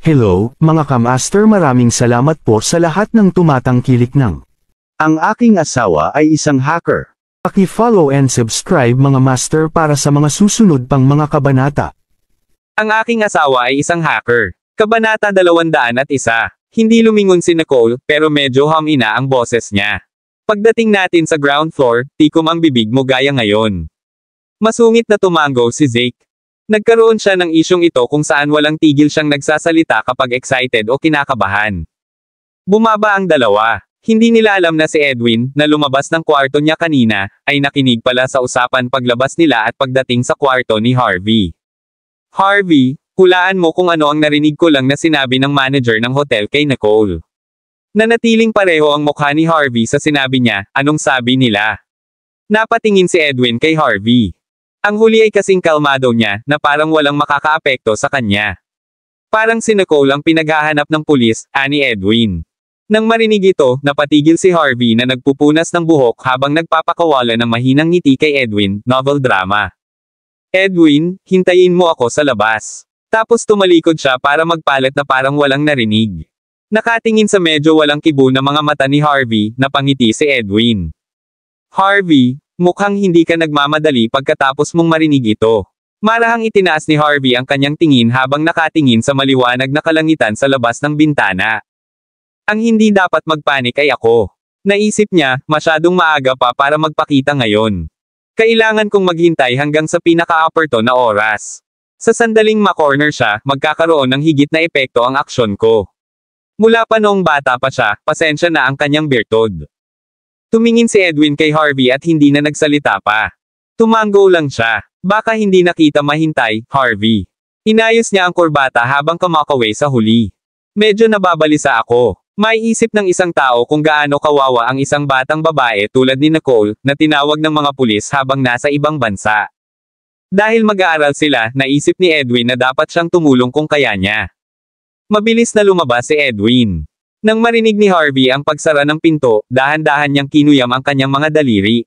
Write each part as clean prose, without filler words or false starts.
Hello, mga kamaster, maraming salamat po sa lahat ng tumatangkilik ng. Ang aking asawa ay isang hacker. Paki-follow and subscribe mga master para sa mga susunod pang mga kabanata. Ang aking asawa ay isang hacker. Kabanata 201. Hindi lumingon si Nicole, pero medyo humina ang boses niya. Pagdating natin sa ground floor, tikom ang bibig mo gaya ngayon. Masungit na tumango si Zeke. Nagkaroon siya ng isyong ito kung saan walang tigil siyang nagsasalita kapag excited o kinakabahan. Bumaba ang dalawa. Hindi nila alam na si Edwin, na lumabas ng kwarto niya kanina, ay nakinig pala sa usapan paglabas nila at pagdating sa kwarto ni Harvey. Harvey, hulaan mo kung ano ang narinig ko lang na sinabi ng manager ng hotel kay Nicole. Nanatiling pareho ang mukha ni Harvey sa sinabi niya, anong sabi nila? Napatingin si Edwin kay Harvey. Ang huli ay kasing kalmado niya, na parang walang makakaapekto sa kanya. Parang si Nicole ang pinaghahanap ng pulis, ani Edwin. Nang marinig ito, napatigil si Harvey na nagpupunas ng buhok habang nagpapakawala ng mahinang ngiti kay Edwin, novel drama. Edwin, hintayin mo ako sa labas. Tapos tumalikod siya para magpalit na parang walang narinig. Nakatingin sa medyo walang kibo na mga mata ni Harvey, napangiti si Edwin. Harvey, mukhang hindi ka nagmamadali pagkatapos mong marinig ito. Marahang itinaas ni Harvey ang kanyang tingin habang nakatingin sa maliwanag na kalangitan sa labas ng bintana. Ang hindi dapat magpanik ay ako. Naisip niya, masyadong maaga pa para magpakita ngayon. Kailangan kong maghintay hanggang sa pinaka-aperto na oras. Sa sandaling ma-corner siya, magkakaroon ng higit na epekto ang aksyon ko. Mula pa noong bata pa siya, pasensya na ang kanyang birtod. Tumingin si Edwin kay Harvey at hindi na nagsalita pa. Tumango lang siya. Baka hindi nakita mahintay, Harvey. Inayos niya ang kurbata habang kumakaway sa huli. Medyo nababalisa ako. May isip ng isang tao kung gaano kawawa ang isang batang babae tulad ni Nicole, na tinawag ng mga pulis habang nasa ibang bansa. Dahil mag-aaral sila, naisip ni Edwin na dapat siyang tumulong kung kaya niya. Mabilis na lumabas si Edwin. Nang marinig ni Harvey ang pagsara ng pinto, dahan-dahan niyang kinuyam ang kanyang mga daliri.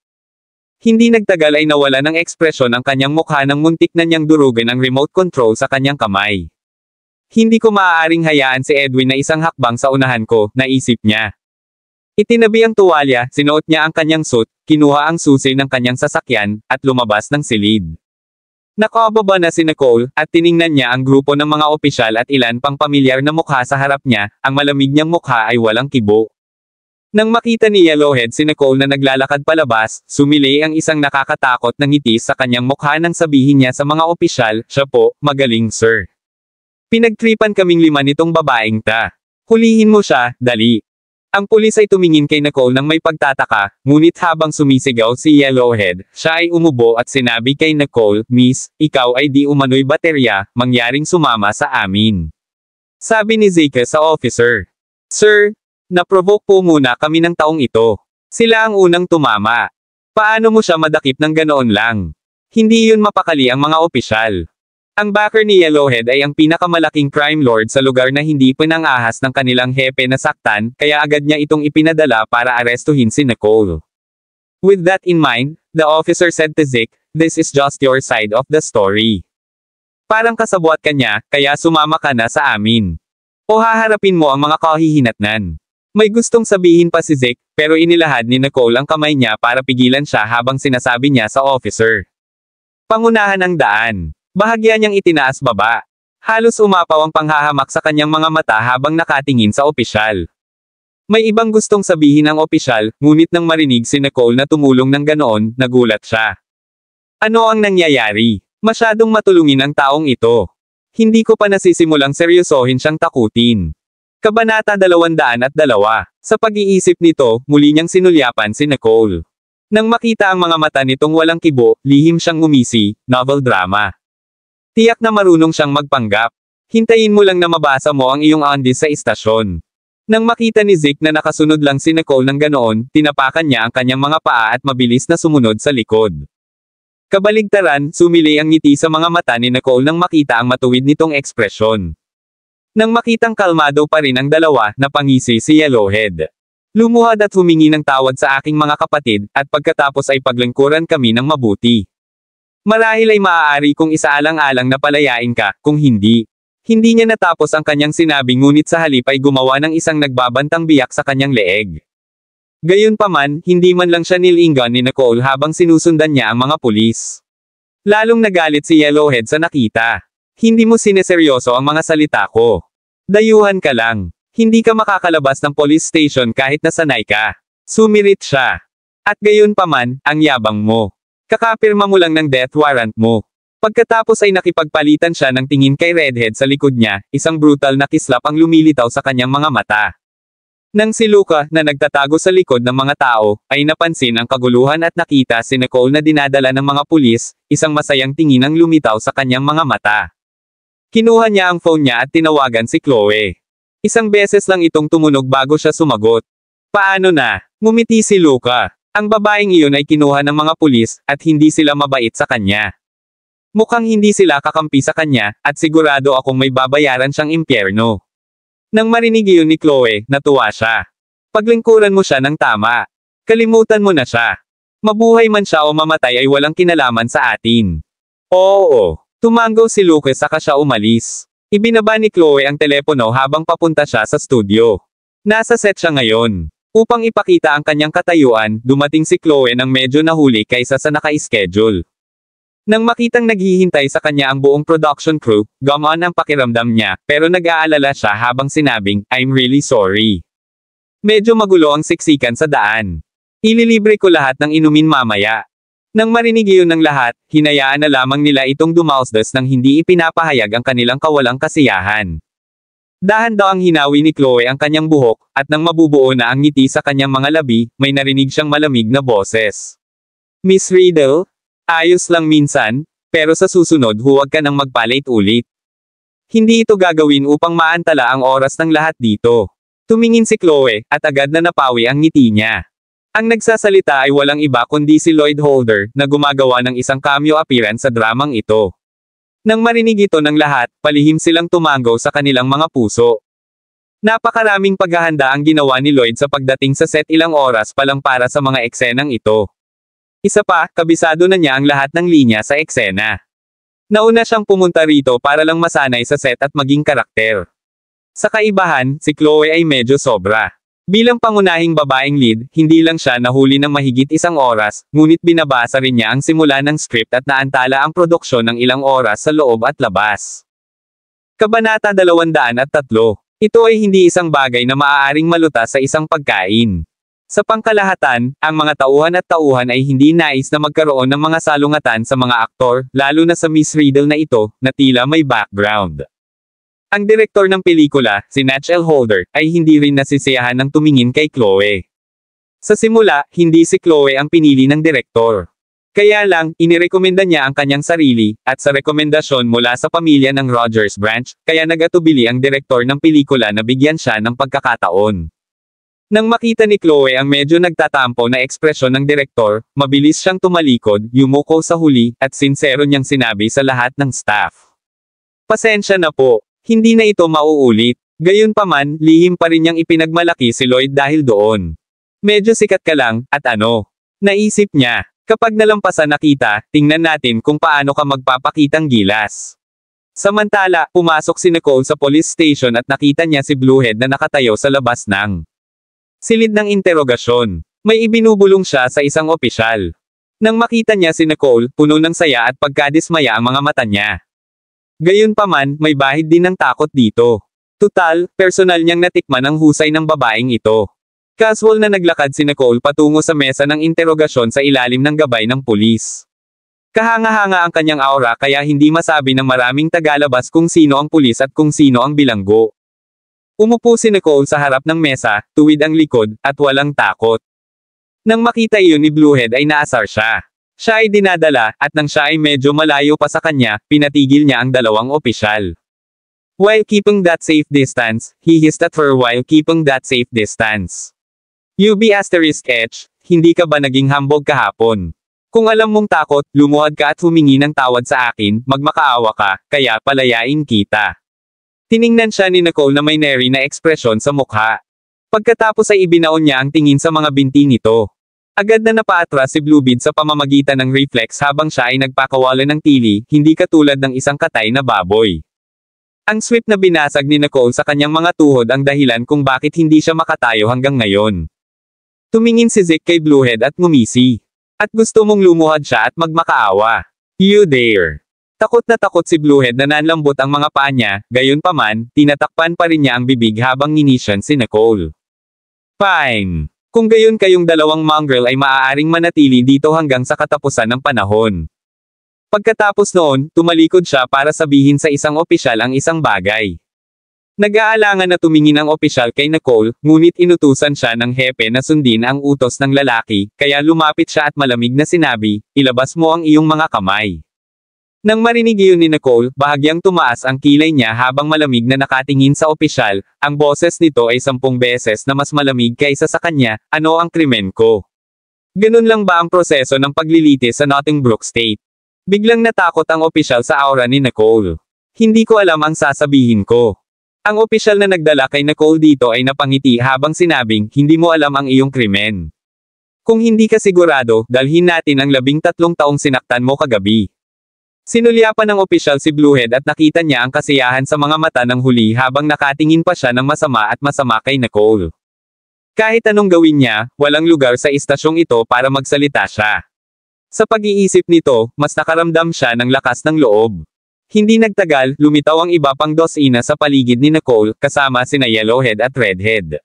Hindi nagtagal ay nawala ng ekspresyon ang kanyang mukha nang muntik na niyang durugin ang remote control sa kanyang kamay. Hindi ko maaaring hayaan si Edwin na isang hakbang sa unahan ko, naisip niya. Itinabi ang tuwalya, sinuot niya ang kanyang suit, kinuha ang susi ng kanyang sasakyan, at lumabas ng silid. Nakababa na si Nicole, at tiningnan niya ang grupo ng mga opisyal at ilan pang pamilyar na mukha sa harap niya, ang malamig niyang mukha ay walang kibo. Nang makita ni Yellowhead si Nicole na naglalakad palabas, sumili ang isang nakakatakot na ngiti sa kanyang mukha nang sabihin niya sa mga opisyal, siya po, magaling sir. Pinagtripan kaming 5 nitong babaeng ta. Hulihin mo siya, dali. Ang pulis ay tumingin kay Nicole nang may pagtataka, ngunit habang sumisigaw si Yellowhead, siya ay umubo at sinabi kay Nicole, Miss, ikaw ay di umano'y baterya, mangyaring sumama sa amin. Sabi ni Zeke sa officer. Sir, naprovoke po muna kami ng taong ito. Sila ang unang tumama. Paano mo siya madakip ng ganoon lang? Hindi yun mapakali ang mga opisyal. Ang backer ni Yellowhead ay ang pinakamalaking crime lord sa lugar na hindi pinangahas ng kanilang hepe na saktan, kaya agad niya itong ipinadala para arestuhin si Nicole. With that in mind, the officer said to Zeke, this is just your side of the story. Parang kasabwat ka niya, kaya sumama ka na sa amin. O haharapin mo ang mga kahihinatnan. May gustong sabihin pa si Zeke, pero inilahad ni Nicole ang kamay niya para pigilan siya habang sinasabi niya sa officer. Pangunahan ang daan. Bahagya niyang itinaas baba. Halos umapaw ang panghahamak sa kanyang mga mata habang nakatingin sa opisyal. May ibang gustong sabihin ang opisyal, ngunit nang marinig si Nicole na tumulong ng ganoon, nagulat siya. Ano ang nangyayari? Masyadong matulungin ang taong ito. Hindi ko pa nasisimulang seryosohin siyang takutin. Kabanata 202. Sa pag-iisip nito, muli niyang sinulyapan si Nicole. Nang makita ang mga mata nitong walang kibo, lihim siyang ngumisi, novel drama. Tiyak na marunong siyang magpanggap. Hintayin mo lang na mabasa mo ang iyong andis sa istasyon. Nang makita ni Zeke na nakasunod lang si Nicole ng ganoon, tinapakan niya ang kanyang mga paa at mabilis na sumunod sa likod. Kabaligtaran, sumili ang ngiti sa mga mata ni Nicole nang makita ang matuwid nitong ekspresyon. Nang makitang kalmado pa rin ang dalawa, napangisi si Yellowhead. Lumuhad at humingi ng tawad sa aking mga kapatid, at pagkatapos ay paglingkuran kami ng mabuti. Marahil ay maaari kong isaalang-alang na palayain ka, kung hindi. Hindi niya natapos ang kanyang sinabi ngunit sa halip ay gumawa ng isang nagbabantang biyak sa kanyang leeg. Gayunpaman, hindi man lang siya nilingan ni Nicole habang sinusundan niya ang mga pulis. Lalong nagalit si Yellowhead sa nakita. Hindi mo sineseryoso ang mga salita ko. Dayuhan ka lang. Hindi ka makakalabas ng police station kahit nasanay ka. Sumirit siya. At gayunpaman, ang yabang mo. Kakapirma mo lang ng death warrant mo. Pagkatapos ay nakipagpalitan siya ng tingin kay Redhead sa likod niya, isang brutal na kislap ang lumilitaw sa kanyang mga mata. Nang si Luca, na nagtatago sa likod ng mga tao, ay napansin ang kaguluhan at nakita si Nicole na dinadala ng mga pulis, isang masayang tingin ang lumitaw sa kanyang mga mata. Kinuha niya ang phone niya at tinawagan si Chloe. Isang beses lang itong tumunog bago siya sumagot. Paano na? Ngumiti si Luca. Ang babaeng iyon ay kinuha ng mga pulis, at hindi sila mabait sa kanya. Mukhang hindi sila kakampi sa kanya, at sigurado akong may babayaran siyang impyerno. Nang marinig iyon ni Chloe, natuwa siya. Paglingkuran mo siya ng tama. Kalimutan mo na siya. Mabuhay man siya o mamatay ay walang kinalaman sa atin. Oo. Tumango si Lucas saka siya umalis. Ibinaba ni Chloe ang telepono habang papunta siya sa studio. Nasa set siya ngayon. Upang ipakita ang kanyang katayuan, dumating si Chloe nang medyo nahuli kaysa sa naka-schedule. Nang makitang naghihintay sa kanya ang buong production crew, gumaan ang pakiramdam niya, pero nag-aalala siya habang sinabing, I'm really sorry. Medyo magulo ang siksikan sa daan. Ililibre ko lahat ng inumin mamaya. Nang marinig iyon ng lahat, hinayaan na lamang nila itong dumausdas nang hindi ipinapahayag ang kanilang kawalang kasiyahan. Dahan-dahang hinawi ni Chloe ang kanyang buhok, at nang mabubuo na ang ngiti sa kanyang mga labi, may narinig siyang malamig na boses. Miss Riddle? Ayos lang minsan, pero sa susunod huwag ka nang magpalit ulit. Hindi ito gagawin upang maantala ang oras ng lahat dito. Tumingin si Chloe, at agad na napawi ang ngiti niya. Ang nagsasalita ay walang iba kundi si Lloyd Holder, na gumagawa ng isang cameo appearance sa dramang ito. Nang marinig ito ng lahat, palihim silang tumango sa kanilang mga puso. Napakaraming paghahanda ang ginawa ni Lloyd sa pagdating sa set ilang oras pa lang para sa mga eksenang ito. Isa pa, kabisado na niya ang lahat ng linya sa eksena. Nauna siyang pumunta rito para lang masanay sa set at maging karakter. Sa kaibahan, si Chloe ay medyo sobra. Bilang pangunahing babaeng lead, hindi lang siya nahuli ng mahigit isang oras, ngunit binabasa rin niya ang simula ng script at naantala ang produksyon ng ilang oras sa loob at labas. Kabanata 203. Ito ay hindi isang bagay na maaaring maluta sa isang pagkain. Sa pangkalahatan, ang mga tauhan at tauhan ay hindi nais na magkaroon ng mga salungatan sa mga aktor, lalo na sa Miss Riddle na ito, na tila may background. Ang direktor ng pelikula, si Natch L. Holder, ay hindi rin nasisiyahan ng tumingin kay Chloe. Sa simula, hindi si Chloe ang pinili ng direktor. Kaya lang, inirekomenda niya ang kanyang sarili, at sa rekomendasyon mula sa pamilya ng Rogers Branch, kaya nagatubili ang direktor ng pelikula na bigyan siya ng pagkakataon. Nang makita ni Chloe ang medyo nagtatampo na ekspresyon ng direktor, mabilis siyang tumalikod, yumuko sa huli, at sinsero niyang sinabi sa lahat ng staff. Pasensya na po, hindi na ito mauulit. Gayunpaman, lihim pa rin niyang ipinagmalaki si Lloyd dahil doon. Medyo sikat ka lang, at ano? Naisip niya, kapag nalampasan na kita, tingnan natin kung paano ka magpapakitang gilas. Samantala, pumasok si Nicole sa police station at nakita niya si Bluehead na nakatayo sa labas ng silid ng interogasyon. May ibinubulong siya sa isang opisyal. Nang makita niya si Nicole, puno ng saya at pagkadismaya ang mga mata niya. Gayunpaman, may bahid din ng takot dito. Tutal, personal niyang natikman ang husay ng babaeng ito. Casual na naglakad si Nicole patungo sa mesa ng interogasyon sa ilalim ng gabay ng pulis. Kahanga-hanga ang kanyang aura kaya hindi masabi ng maraming tagalabas kung sino ang pulis at kung sino ang bilanggo. Umupo si Nicole sa harap ng mesa, tuwid ang likod, at walang takot. Nang makita iyon ni Bluehead ay naasar siya. Siya ay dinadala, at nang siya ay medyo malayo pa sa kanya, pinatigil niya ang dalawang opisyal. While keeping that safe distance, he hissed at her while keeping that safe distance. UB*H, hindi ka ba naging hambog kahapon? Kung alam mong takot, lumuhad ka at humingi ng tawad sa akin, magmakaawa ka, kaya palayain kita. Tiningnan siya ni Nicole na may nary na ekspresyon sa mukha. Pagkatapos ay ibinaon niya ang tingin sa mga binti nito. Agad na napaatras si Bluebeard sa pamamagitan ng reflex habang siya ay nagpakawala ng tili, hindi katulad ng isang katay na baboy. Ang swift na binasag ni Nicole sa kanyang mga tuhod ang dahilan kung bakit hindi siya makatayo hanggang ngayon. Tumingin si Zeke kay Bluehead at ngumisi. At gusto mong lumuhad siya at magmakaawa. You dare. Takot na takot si Bluehead na nanlambot ang mga paa niya, gayunpaman, tinatakpan pa rin niya ang bibig habang nginisyan si Nicole. Fine. Kung gayon kayong dalawang mongrel ay maaaring manatili dito hanggang sa katapusan ng panahon. Pagkatapos noon, tumalikod siya para sabihin sa isang opisyal ang isang bagay. Nag-aalangan na tumingin ang opisyal kay Nicole, ngunit inutusan siya ng hepe na sundin ang utos ng lalaki, kaya lumapit siya at malamig na sinabi, ilabas mo ang iyong mga kamay. Nang marinig iyon ni Nicole, bahagyang tumaas ang kilay niya habang malamig na nakatingin sa opisyal, ang boses nito ay 10 beses na mas malamig kaysa sa kanya, ano ang krimen ko? Ganun lang ba ang proseso ng paglilitis sa Nottingbrook State? Biglang natakot ang opisyal sa aura ni Nicole. Hindi ko alam ang sasabihin ko. Ang opisyal na nagdala kay Nicole dito ay napangiti habang sinabing, hindi mo alam ang iyong krimen. Kung hindi ka sigurado, dalhin natin ang 13 taong sinaktan mo kagabi. Sinulyapan ng opisyal si Bluehead at nakita niya ang kasiyahan sa mga mata ng huli habang nakatingin pa siya ng masama at masama kay Nicole. Kahit anong gawin niya, walang lugar sa istasyong ito para magsalita siya. Sa pag-iisip nito, mas nakaramdam siya ng lakas ng loob. Hindi nagtagal, lumitaw ang iba pang dosina sa paligid ni Nicole, kasama sina Yellowhead at Redhead.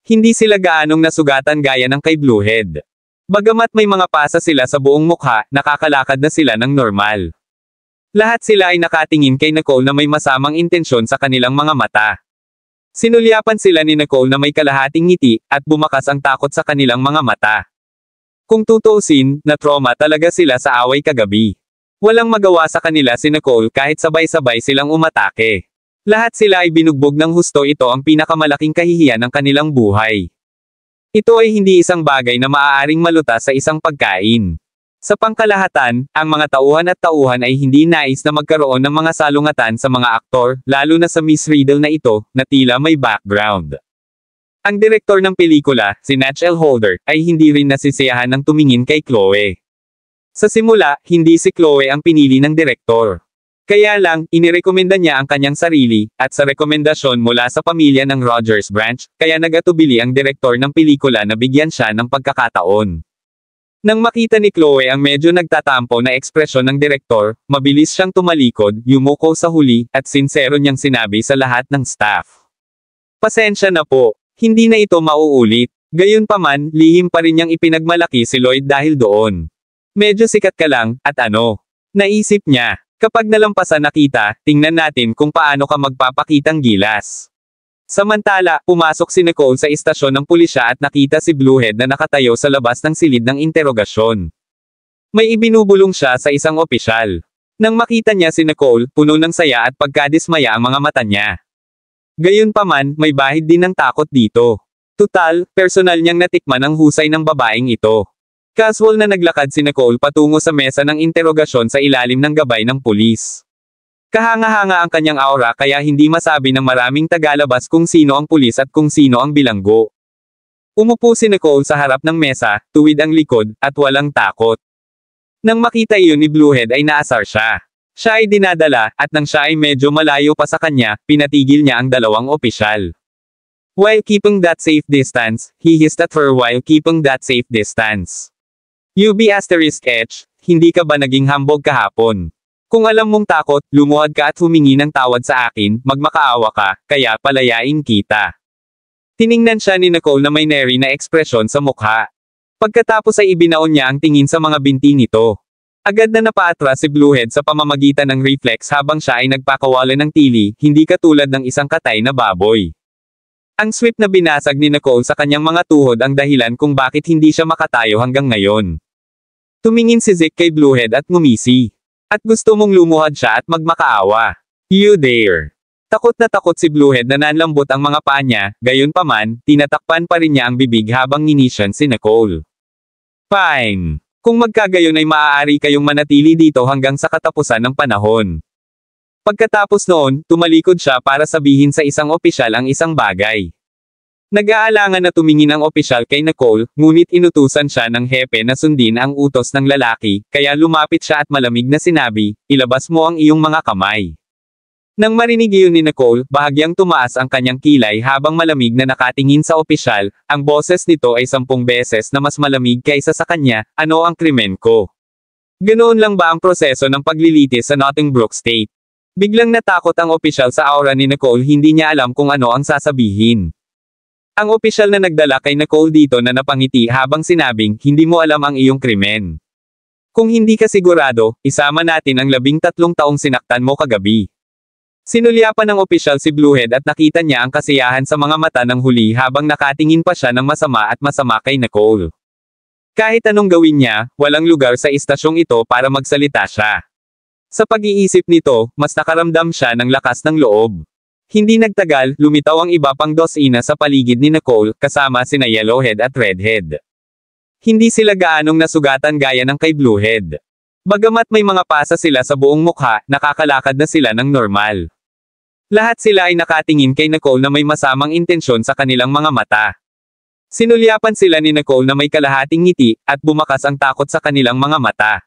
Hindi sila gaanong nasugatan gaya ng kay Bluehead. Bagamat may mga pasa sila sa buong mukha, nakakalakad na sila ng normal. Lahat sila ay nakatingin kay Nicole na may masamang intensyon sa kanilang mga mata. Sinulyapan sila ni Nicole na may kalahating ngiti, at bumakas ang takot sa kanilang mga mata. Kung tutuusin, na-trauma talaga sila sa away kagabi. Walang magawa sa kanila si Nicole kahit sabay-sabay silang umatake. Lahat sila ay binugbog ng husto, ito ang pinakamalaking kahihiyan ng kanilang buhay. Ito ay hindi isang bagay na maaaring malutas sa isang pagkain. Sa pangkalahatan, ang mga tauhan at tauhan ay hindi nais na magkaroon ng mga salungatan sa mga aktor, lalo na sa Miss Riddle na ito, na tila may background. Ang direktor ng pelikula, si Natch L. Holder, ay hindi rin nasisiyahan ng tumingin kay Chloe. Sa simula, hindi si Chloe ang pinili ng direktor. Kaya lang, inirekomenda niya ang kanyang sarili, at sa rekomendasyon mula sa pamilya ng Rogers Branch, kaya nag-atubili ang direktor ng pelikula na bigyan siya ng pagkakataon. Nang makita ni Chloe ang medyo nagtatampo na ekspresyon ng direktor, mabilis siyang tumalikod, yumuko sa huli, at sinsero niyang sinabi sa lahat ng staff. Pasensya na po. Hindi na ito mauulit. Gayunpaman, lihim pa rin niyang ipinagmalaki si Lloyd dahil doon. Medyo sikat ka lang, at ano? Naisip niya, kapag nalampasan na kita, tingnan natin kung paano ka magpapakitang gilas. Samantala, pumasok si Nicole sa istasyon ng pulisya at nakita si Bluehead na nakatayo sa labas ng silid ng interogasyon. May ibinubulong siya sa isang opisyal. Nang makita niya si Nicole, puno ng saya at pagkadismaya ang mga mata niya. Gayunpaman, may bahid din ng takot dito. Tutal, personal niyang natikman ang husay ng babaeng ito. Casual na naglakad si Nicole patungo sa mesa ng interogasyon sa ilalim ng gabay ng pulis. Kahanga-hanga ang kanyang aura kaya hindi masabi ng maraming tagalabas kung sino ang pulis at kung sino ang bilanggo. Umupo si Nicole sa harap ng mesa, tuwid ang likod, at walang takot. Nang makita iyon ni Bluehead ay naasar siya. Siya ay dinadala, at nang siya ay medyo malayo pa sa kanya, pinatigil niya ang dalawang opisyal. While keeping that safe distance, he hissed at her while keeping that safe distance. UB*H, hindi ka ba naging hambog kahapon? Kung alam mong takot, lumuhad ka at humingi ng tawad sa akin, magmakaawa ka, kaya palayain kita. Tiningnan siya ni Nicole na may nary na ekspresyon sa mukha. Pagkatapos ay ibinaon niya ang tingin sa mga binti nito. Agad na napaatras si Bluehead sa pamamagitan ng reflex habang siya ay nagpakawalan ng tili, hindi katulad ng isang katay na baboy. Ang swift na binasag ni Nicole sa kanyang mga tuhod ang dahilan kung bakit hindi siya makatayo hanggang ngayon. Tumingin si Zeke kay Bluehead at ngumisi. At gusto mong lumuhad siya at magmakaawa. You dare. Takot na takot si Bluehead na nanlambot ang mga paa niya, gayunpaman, tinatakpan pa rin niya ang bibig habang nginisyan si Nicole. Fine. Kung magkagayon ay maaari kayong manatili dito hanggang sa katapusan ng panahon. Pagkatapos noon, tumalikod siya para sabihin sa isang opisyal ang isang bagay. Nag-aalangan na tumingin ang opisyal kay Nicole, ngunit inutusan siya ng hepe na sundin ang utos ng lalaki, kaya lumapit siya at malamig na sinabi, ilabas mo ang iyong mga kamay. Nang marinig iyon ni Nicole, bahagyang tumaas ang kanyang kilay habang malamig na nakatingin sa opisyal, ang boses nito ay 10 beses na mas malamig kaysa sa kanya, ano ang krimen ko? Ganoon lang ba ang proseso ng paglilitis sa Nottingbrook State? Biglang natakot ang opisyal sa aura ni Nicole, hindi niya alam kung ano ang sasabihin. Ang opisyal na nagdala kay Nicole dito na napangiti habang sinabing, hindi mo alam ang iyong krimen. Kung hindi ka sigurado, isama natin ang 13 taong sinaktan mo kagabi. Sinulyapan ng opisyal si Bluehead at nakita niya ang kasiyahan sa mga mata ng huli habang nakatingin pa siya ng masama at masama kay Nicole. Kahit anong gawin niya, walang lugar sa istasyong ito para magsalita siya. Sa pag-iisip nito, mas nakaramdam siya ng lakas ng loob. Hindi nagtagal, lumitaw ang iba pang dosina sa paligid ni Nicole, kasama sina Yellowhead at Redhead. Hindi sila gaanong nasugatan gaya ng kay Bluehead. Bagamat may mga pasa sila sa buong mukha, nakakalakad na sila ng normal. Lahat sila ay nakatingin kay Nicole na may masamang intensyon sa kanilang mga mata. Sinulyapan sila ni Nicole na may kalahating ngiti, at bumakas ang takot sa kanilang mga mata.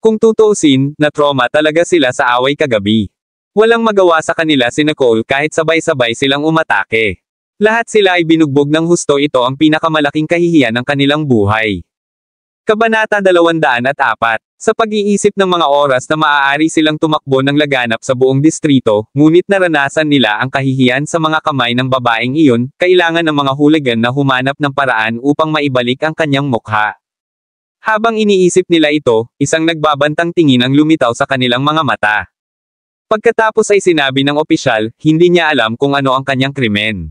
Kung tutuusin, na-trauma talaga sila sa away kagabi. Walang magawa sa kanila si Nicole kahit sabay-sabay silang umatake. Lahat sila ay binugbog ng husto, ito ang pinakamalaking kahihiyan ng kanilang buhay. Kabanata 204. Sa pag-iisip ng mga oras na maaari silang tumakbo ng laganap sa buong distrito, ngunit naranasan nila ang kahihiyan sa mga kamay ng babaeng iyon, kailangan ng mga hooligan na humanap ng paraan upang maibalik ang kanyang mukha. Habang iniisip nila ito, isang nagbabantang tingin ang lumitaw sa kanilang mga mata. Pagkatapos ay sinabi ng opisyal, hindi niya alam kung ano ang kanyang krimen.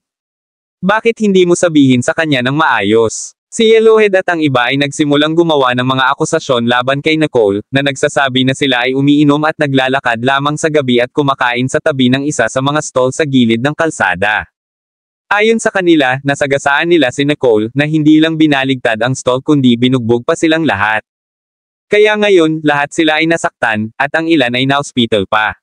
Bakit hindi mo sabihin sa kanya ng maayos? Si Yellowhead at ang iba ay nagsimulang gumawa ng mga akusasyon laban kay Nicole, na nagsasabi na sila ay umiinom at naglalakad lamang sa gabi at kumakain sa tabi ng isa sa mga stall sa gilid ng kalsada. Ayon sa kanila, nasagasaan nila si Nicole, na hindi lang binaligtad ang stall kundi binugbog pa silang lahat. Kaya ngayon, lahat sila ay nasaktan, at ang ilan ay na-hospital pa.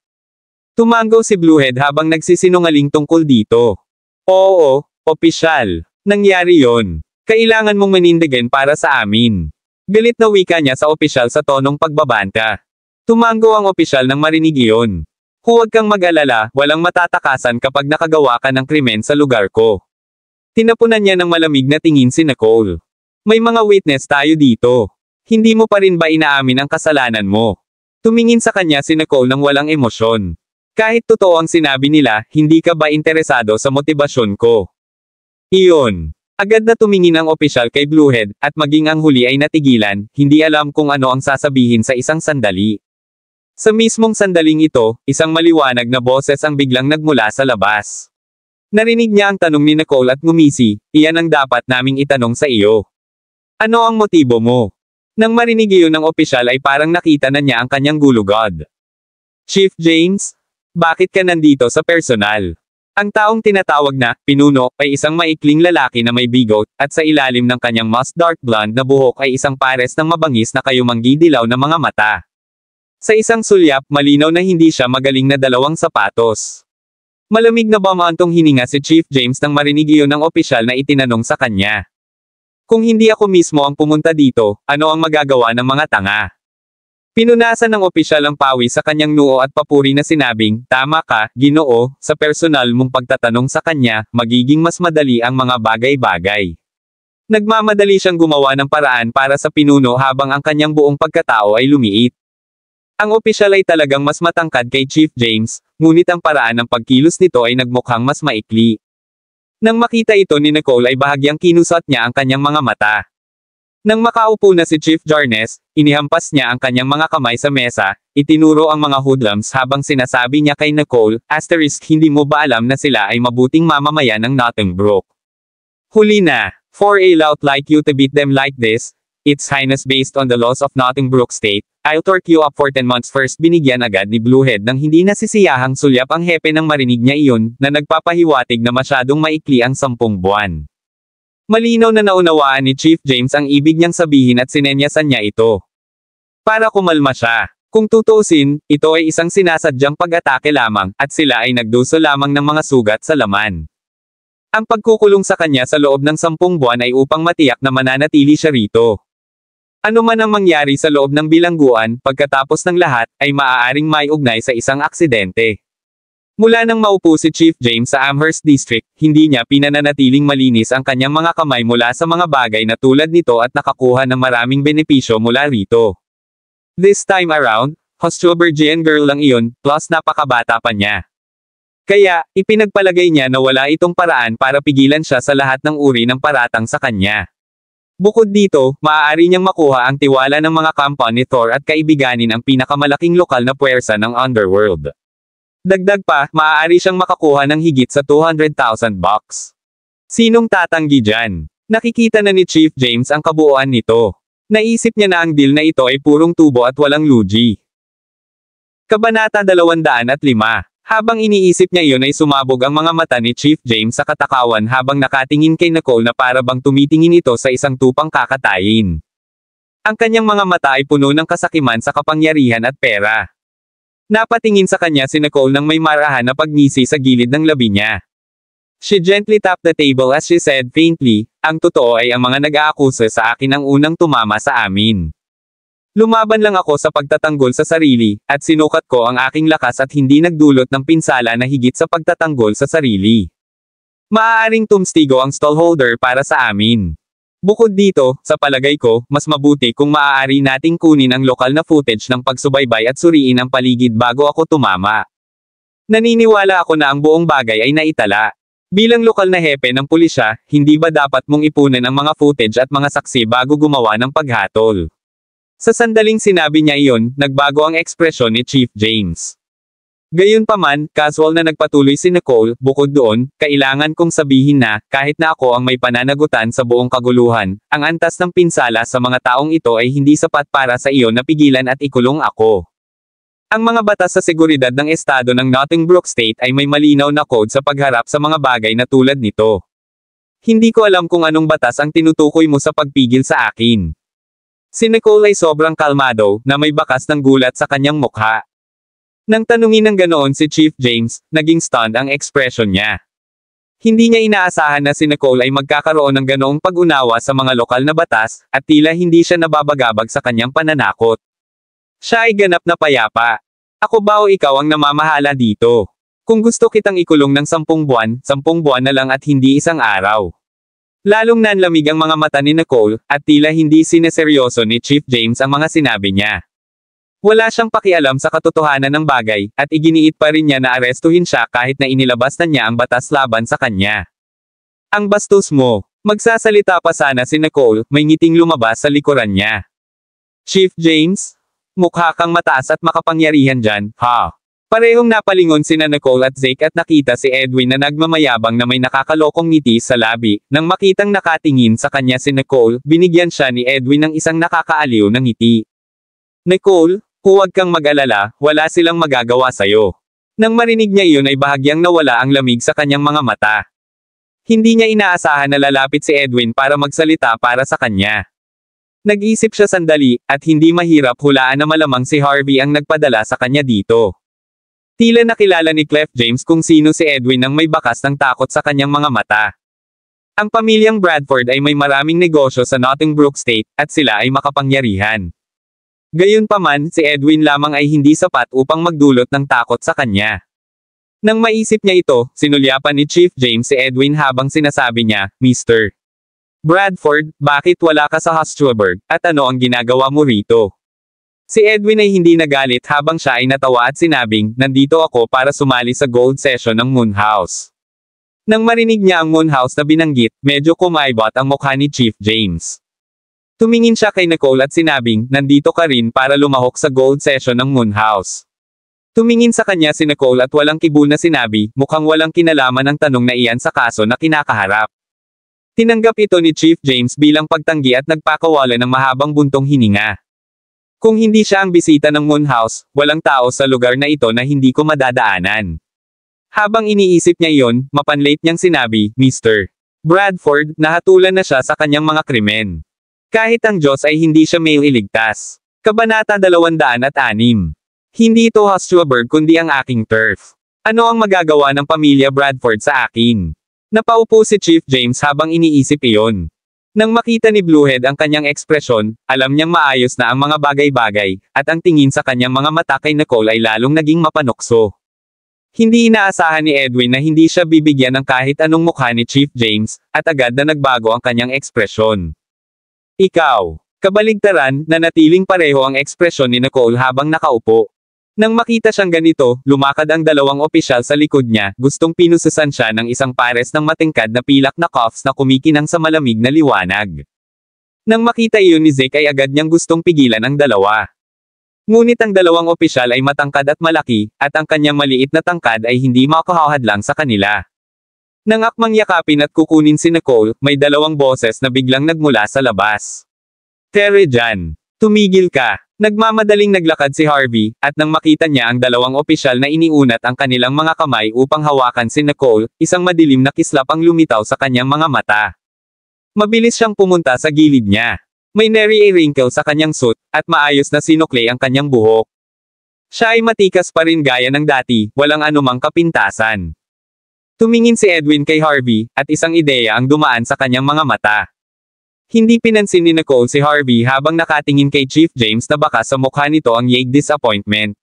Tumango si Bluehead habang nagsisinungaling tungkol dito. Oo, opisyal. Nangyari yon. Kailangan mong manindigan para sa amin. Galit na wika niya sa opisyal sa tonong pagbabanta. Tumango ang opisyal nang marinig iyon. Huwag kang mag-alala, walang matatakasan kapag nakagawa ka ng krimen sa lugar ko. Tinapunan niya ng malamig na tingin si Nicole. May mga witness tayo dito. Hindi mo pa rin ba inaamin ang kasalanan mo? Tumingin sa kanya si Nicole nang walang emosyon. Kahit totoo ang sinabi nila, hindi ka ba interesado sa motibasyon ko? Iyon. Agad na tumingin ang opisyal kay Bluehead, at maging ang huli ay natigilan, hindi alam kung ano ang sasabihin sa isang sandali. Sa mismong sandaling ito, isang maliwanag na boses ang biglang nagmula sa labas. Narinig niya ang tanong ni Nicole at ngumisi, iyan ang dapat naming itanong sa iyo. Ano ang motibo mo? Nang marinig iyon ng opisyal ay parang nakita na niya ang kanyang gulugod. Chief James? Bakit ka nandito sa personal? Ang taong tinatawag na pinuno ay isang maikling lalaki na may bigot, at sa ilalim ng kanyang mas dark blonde na buhok ay isang pares ng mabangis na kayumanggi dilaw na mga mata. Sa isang sulyap, malinaw na hindi siya magaling na dalawang sapatos. Malamig na bumantong hininga si Chief James nang marinig iyon ng opisyal na itinanong sa kanya. Kung hindi ako mismo ang pumunta dito, ano ang magagawa ng mga tanga? Pinunasan ng opisyal ang pawis sa kanyang noo at papuri na sinabing, tama ka, Ginoo, sa personal mong pagtatanong sa kanya, magiging mas madali ang mga bagay-bagay. Nagmamadali siyang gumawa ng paraan para sa pinuno habang ang kanyang buong pagkatao ay lumiit. Ang opisyal ay talagang mas matangkad kay Chief James, ngunit ang paraan ng pagkilos nito ay nagmukhang mas maikli. Nang makita ito ni Nicole ay bahagyang kinusot niya ang kanyang mga mata. Nang makaupo na si Chief Jarnes, inihampas niya ang kanyang mga kamay sa mesa, itinuro ang mga hoodlums habang sinasabi niya kay Nicole, hindi mo ba alam na sila ay mabuting mamamayan ng Nottingbrook? Huli na, for a lout like you to beat them like this, Its Highness based on the laws of Nottingbrook State, I'll torque you up for 10 months first. Binigyan agad ni Bluehead ng hindi nasisiyahang sulyap ang hepe nang marinig niya iyon, na nagpapahiwatig na masyadong maikli ang 10 buwan. Malinaw na naunawaan ni Chief James ang ibig niyang sabihin at sinenyasan niya ito. Para kumalma siya. Kung tutuusin, ito ay isang sinasadyang pag-atake lamang, at sila ay nagduso lamang ng mga sugat sa laman. Ang pagkukulong sa kanya sa loob ng 10 buwan ay upang matiyak na mananatili siya rito. Ano man ang mangyari sa loob ng bilangguan, pagkatapos ng lahat, ay maaaring may ugnay sa isang aksidente. Mula nang maupo si Chief James sa Amherst District, hindi niya pinananatiling malinis ang kanyang mga kamay mula sa mga bagay na tulad nito at nakakuha ng maraming benepisyo mula rito. This time around, Australian girl lang iyon, plus napakabata pa niya. Kaya, ipinagpalagay niya na wala itong paraan para pigilan siya sa lahat ng uri ng paratang sa kanya. Bukod dito, maaari niyang makuha ang tiwala ng mga kampa ni Thor at kaibiganin ang pinakamalaking lokal na puwersa ng Underworld. Dagdag pa, maaari siyang makakuha ng higit sa $200,000 bucks. Sinong tatanggi dyan? Nakikita na ni Chief James ang kabuuan nito. Naisip niya na ang deal na ito ay purong tubo at walang lugi. Kabanata 205. Habang iniisip niya iyon ay sumabog ang mga mata ni Chief James sa katakawan habang nakatingin kay Nicole na para bang tumitingin ito sa isang tupang kakatayin. Ang kanyang mga mata ay puno ng kasakiman sa kapangyarihan at pera. Napatingin sa kanya si Nicole nang may marahan na pagngisi sa gilid ng labi niya. She gently tapped the table as she said faintly, ang totoo ay ang mga nag-aakusa sa akin ang unang tumama sa amin. Lumaban lang ako sa pagtatanggol sa sarili, at sinukat ko ang aking lakas at hindi nagdulot ng pinsala na higit sa pagtatanggol sa sarili. Maaaring tumstigo ang stallholder para sa amin. Bukod dito, sa palagay ko, mas mabuti kung maaari nating kunin ang lokal na footage ng pagsubaybay at suriin ang paligid bago ako tumama. Naniniwala ako na ang buong bagay ay naitala. Bilang lokal na hepe ng pulisya, hindi ba dapat mong ipunin ang mga footage at mga saksi bago gumawa ng paghatol? Sa sandaling sinabi niya iyon, nagbago ang ekspresyon ni Chief James. Gayunpaman, casual na nagpatuloy si Nicole, bukod doon, kailangan kong sabihin na, kahit na ako ang may pananagutan sa buong kaguluhan, ang antas ng pinsala sa mga taong ito ay hindi sapat para sa iyo na pigilan at ikulong ako. Ang mga batas sa seguridad ng estado ng Nottingbrook State ay may malinaw na code sa pagharap sa mga bagay na tulad nito. Hindi ko alam kung anong batas ang tinutukoy mo sa pagpigil sa akin. Si Nicole ay sobrang kalmado, na may bakas ng gulat sa kanyang mukha. Nang tanungin ng ganoon si Chief James, naging stunned ang ekspresyon niya. Hindi niya inaasahan na si Nicole ay magkakaroon ng ganoong pag-unawa sa mga lokal na batas, at tila hindi siya nababagabag sa kanyang pananakot. Siya ay ganap na payapa. Ako ba o ikaw ang namamahala dito? Kung gusto kitang ikulong ng 10 buwan, 10 buwan na lang at hindi isang araw. Lalong nanlamig ang mga mata ni Nicole, at tila hindi sineseryoso ni Chief James ang mga sinabi niya. Wala siyang pakialam sa katotohanan ng bagay, at iginiit pa rin niya na arestuhin siya kahit na inilabas na niya ang batas laban sa kanya. Ang bastos mo. Magsasalita pa sana si Nicole, may ngiting lumabas sa likuran niya. Chief James? Mukha kang mataas at makapangyarihan dyan, ha? Parehong napalingon sina Nicole at Zeke at nakita si Edwin na nagmamayabang na may nakakalokong ngiti sa labi. Nang makitang nakatingin sa kanya si Nicole, binigyan siya ni Edwin ng isang nakakaaliw na ngiti. Nicole, huwag kang mag-alala, wala silang magagawa sa'yo. Nang marinig niya iyon ay bahagyang nawala ang lamig sa kanyang mga mata. Hindi niya inaasahan na lalapit si Edwin para magsalita para sa kanya. Nag-isip siya sandali, at hindi mahirap hulaan na malamang si Harvey ang nagpadala sa kanya dito. Tila nakilala ni Clef James kung sino si Edwin nang may bakas ng takot sa kanyang mga mata. Ang pamilyang Bradford ay may maraming negosyo sa Nottingbrook State, at sila ay makapangyarihan. Gayunpaman, si Edwin lamang ay hindi sapat upang magdulot ng takot sa kanya. Nang maisip niya ito, sinulyapan ni Chief James si Edwin habang sinasabi niya, Mr. Bradford, bakit wala ka sa Hostelberg, at ano ang ginagawa mo rito? Si Edwin ay hindi nagalit habang siya ay natawa at sinabing, nandito ako para sumali sa gold session ng Moon House. Nang marinig niya ang Moon House na binanggit, medyo kumaibot ang mukha ni Chief James. Tumingin siya kay Nicole at sinabing, nandito ka rin para lumahok sa gold session ng Moon House. Tumingin sa kanya si Nicole at walang kibul na sinabi, mukhang walang kinalaman ang tanong na iyan sa kaso na kinakaharap. Tinanggap ito ni Chief James bilang pagtanggi at nagpakawala ng mahabang buntong hininga. Kung hindi siya ang bisita ng Moon House, walang tao sa lugar na ito na hindi ko madadaanan. Habang iniisip niya iyon, mapanlate niyang sinabi, Mr. Bradford, nahatulan na siya sa kanyang mga krimen. Kahit ang Diyos ay hindi siya may iligtas. Kabanata 206. Hindi ito Hostelberg kundi ang aking turf. Ano ang magagawa ng pamilya Bradford sa akin? Napaupo si Chief James habang iniisip iyon. Nang makita ni Bluehead ang kanyang ekspresyon, alam niyang maayos na ang mga bagay-bagay, at ang tingin sa kanyang mga mata kay Nicole ay lalong naging mapanokso. Hindi inaasahan ni Edwin na hindi siya bibigyan ng kahit anong mukha ni Chief James, at agad na nagbago ang kanyang ekspresyon. Ikaw. Kabaligtaran, nanatiling pareho ang ekspresyon ni Nicole habang nakaupo. Nang makita siyang ganito, lumakad ang dalawang opisyal sa likod niya, gustong pinususan siya ng isang pares ng matingkad na pilak na cuffs na kumikinang sa malamig na liwanag. Nang makita iyon ni Zeke ay agad niyang gustong pigilan ang dalawa. Ngunit ang dalawang opisyal ay matangkad at malaki, at ang kanyang maliit na tangkad ay hindi makahahadlang sa kanila. Nang akmang yakapin at kukunin si Nicole, may dalawang boses na biglang nagmula sa labas. Tere dyan. Tumigil ka. Nagmamadaling naglakad si Harvey, at nang makita niya ang dalawang opisyal na iniunat ang kanilang mga kamay upang hawakan si Nicole, isang madilim na kislap ang lumitaw sa kanyang mga mata. Mabilis siyang pumunta sa gilid niya. May nary a wrinkle sa kanyang suit, at maayos na sinukli ang kanyang buhok. Siya ay matikas pa rin gaya ng dati, walang anumang kapintasan. Tumingin si Edwin kay Harvey, at isang ideya ang dumaan sa kanyang mga mata. Hindi pinansin ni Nicole si Harvey habang nakatingin kay Chief James na baka sa mukha nito ang vague disappointment.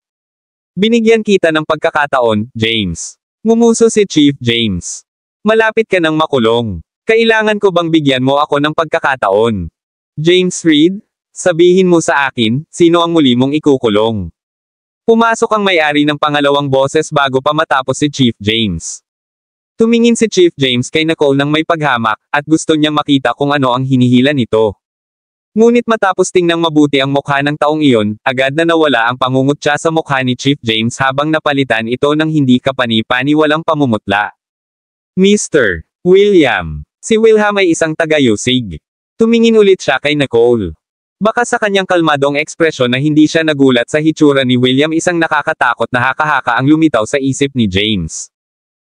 Binigyan kita ng pagkakataon, James. Ngumuso si Chief James. Malapit ka nang makulong. Kailangan ko bang bigyan mo ako ng pagkakataon? James Reed, sabihin mo sa akin, sino ang muli mong ikukulong? Pumasok ang may-ari ng pangalawang boses bago pa matapos si Chief James. Tumingin si Chief James kay Nicole nang may paghamak, at gusto niyang makita kung ano ang hinihila nito. Ngunit matapos tingnang mabuti ang mukha ng taong iyon, agad na nawala ang pangungutya sa mukha ni Chief James habang napalitan ito ng hindi kapani-pani walang pamumutla. Mr. William. Si William ay isang taga-Yusig. Tumingin ulit siya kay Nicole. Baka sa kanyang kalmadong ekspresyon na hindi siya nagulat sa hitsura ni William, isang nakakatakot na haka-haka ang lumitaw sa isip ni James.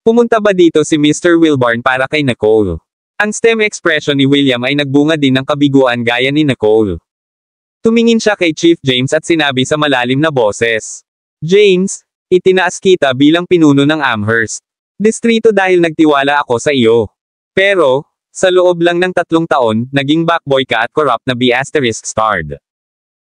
Pumunta ba dito si Mr. Wilburn para kay Nicole? Ang STEM expression ni William ay nagbunga din ng kabiguan gaya ni Nicole. Tumingin siya kay Chief James at sinabi sa malalim na boses. James, itinaas kita bilang pinuno ng Amherst Distrito dahil nagtiwala ako sa iyo. Pero, sa loob lang ng 3 taon, naging backboy ka at corrupt na B***starred.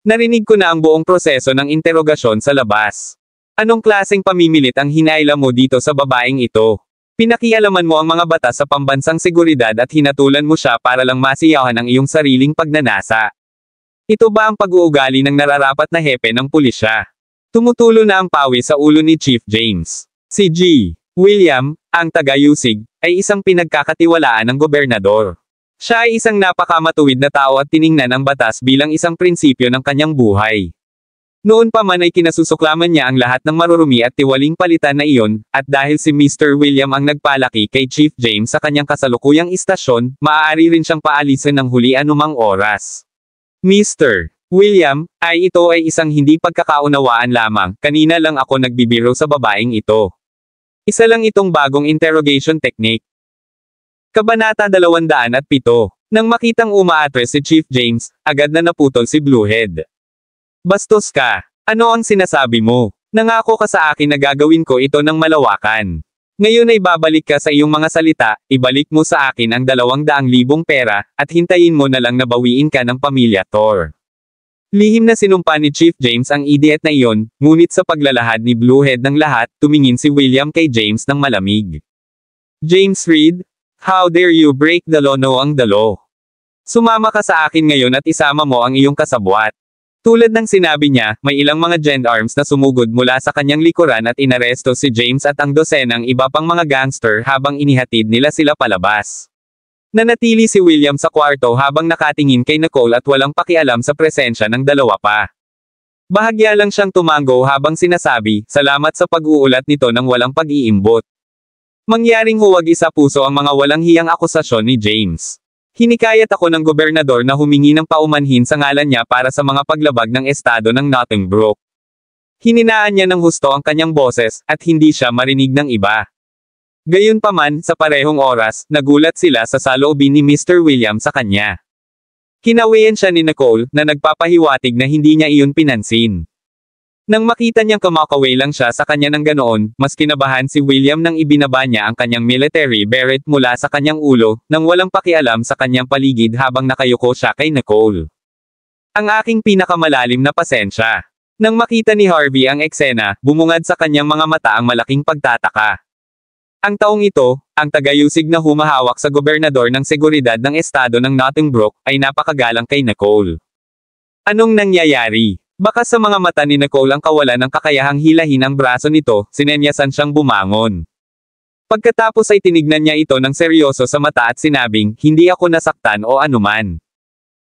Narinig ko na ang buong proseso ng interogasyon sa labas. Anong klaseng pamimilit ang hinaila mo dito sa babaeng ito? Pinakialaman mo ang mga batas sa pambansang seguridad at hinatulan mo siya para lang masiyahan ang iyong sariling pagnanasa. Ito ba ang pag-uugali ng nararapat na hepe ng pulisya? Tumutulo na ang pawi sa ulo ni Chief James. Si G. William, ang taga-Yusig, ay isang pinagkakatiwalaan ng gobernador. Siya ay isang napakamatuwid na tao at tiningnan ang batas bilang isang prinsipyo ng kanyang buhay. Noon pa man ay kinasusuklaman niya ang lahat ng marurumi at tiwaling palitan na iyon, at dahil si Mr. William ang nagpalaki kay Chief James sa kanyang kasalukuyang istasyon, maaari rin siyang paalisin ng huli anumang oras. Mr. William, ito ay isang hindi pagkakaunawaan lamang, kanina lang ako nagbibiro sa babaeng ito. Isa lang itong bagong interrogation technique. Kabanata 207. Nang makitang umaatres si Chief James, agad na naputol si Bluehead. Bastos ka. Ano ang sinasabi mo? Nangako ka sa akin na gagawin ko ito ng malawakan. Ngayon ay babalik ka sa iyong mga salita, ibalik mo sa akin ang 200,000 pera, at hintayin mo na lang na bawiin ka ng pamilya Thor. Lihim na sinumpa ni Chief James ang idiot na iyon, ngunit sa paglalahad ni Bluehead ng lahat, tumingin si William kay James ng malamig. James Reed, how dare you break the law? No ang the law. Sumama ka sa akin ngayon at isama mo ang iyong kasabwat. Tulad ng sinabi niya, may ilang mga gendarmes na sumugod mula sa kanyang likuran at inaresto si James at ang dosenang iba pang mga gangster habang inihatid nila sila palabas. Nanatili si William sa kwarto habang nakatingin kay Nicole at walang pakialam sa presensya ng dalawa pa. Bahagya lang siyang tumango habang sinasabi, salamat sa pag-uulat nito ng walang pag-iimbot. Mangyaring huwag isa puso ang mga walang hiyang akusasyon ni James. Hinikayat ako ng gobernador na humingi ng paumanhin sa ngalan niya para sa mga paglabag ng estado ng Nottingbrook. Hininaan niya ng husto ang kanyang boses, at hindi siya marinig ng iba. Gayunpaman, sa parehong oras, nagulat sila sa saloobin ni Mr. William sa kanya. Kinawian siya ni Nicole, na nagpapahiwatig na hindi niya iyon pinansin. Nang makita niyang kumakaway lang siya sa kanya ng ganoon, mas kinabahan si William nang ibinaba niya ang kanyang military beret mula sa kanyang ulo, nang walang pakialam sa kanyang paligid habang nakayuko siya kay Nicole. Ang aking pinakamalalim na pasensya. Nang makita ni Harvey ang eksena, bumungad sa kanyang mga mata ang malaking pagtataka. Ang taong ito, ang tagayusig na humahawak sa gobernador ng seguridad ng estado ng Nottingbrook, ay napakagalang kay Nicole. Anong nangyayari? Baka sa mga mata ni Nicole ang kawalan ng kakayahang hilahin ang braso nito, sinenyasan siyang bumangon. Pagkatapos ay tinignan niya ito ng seryoso sa mata at sinabing, hindi ako nasaktan o anuman.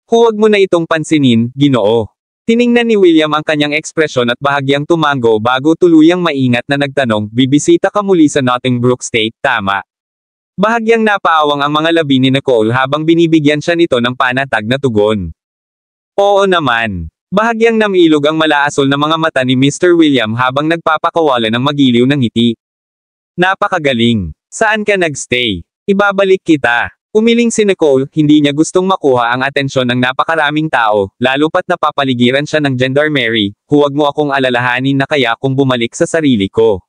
Huwag mo na itong pansinin, Ginoo. Tiningnan ni William ang kanyang ekspresyon at bahagyang tumango bago tuluyang maingat na nagtanong, bibisita ka muli sa Nottingbrook State, tama? Bahagyang napaawang ang mga labi ni Nicole habang binibigyan siya nito ng panatag na tugon. Oo naman. Bahagyang namilog ang malaasol na mga mata ni Mr. William habang nagpapakawala ng magiliw ng ngiti. Napakagaling. Saan ka nagstay? Ibabalik kita. Umiling si Nicole, hindi niya gustong makuha ang atensyon ng napakaraming tao, lalo pat napapaligiran siya ng gendarmerie, huwag mo akong alalahanin na kaya kung bumalik sa sarili ko.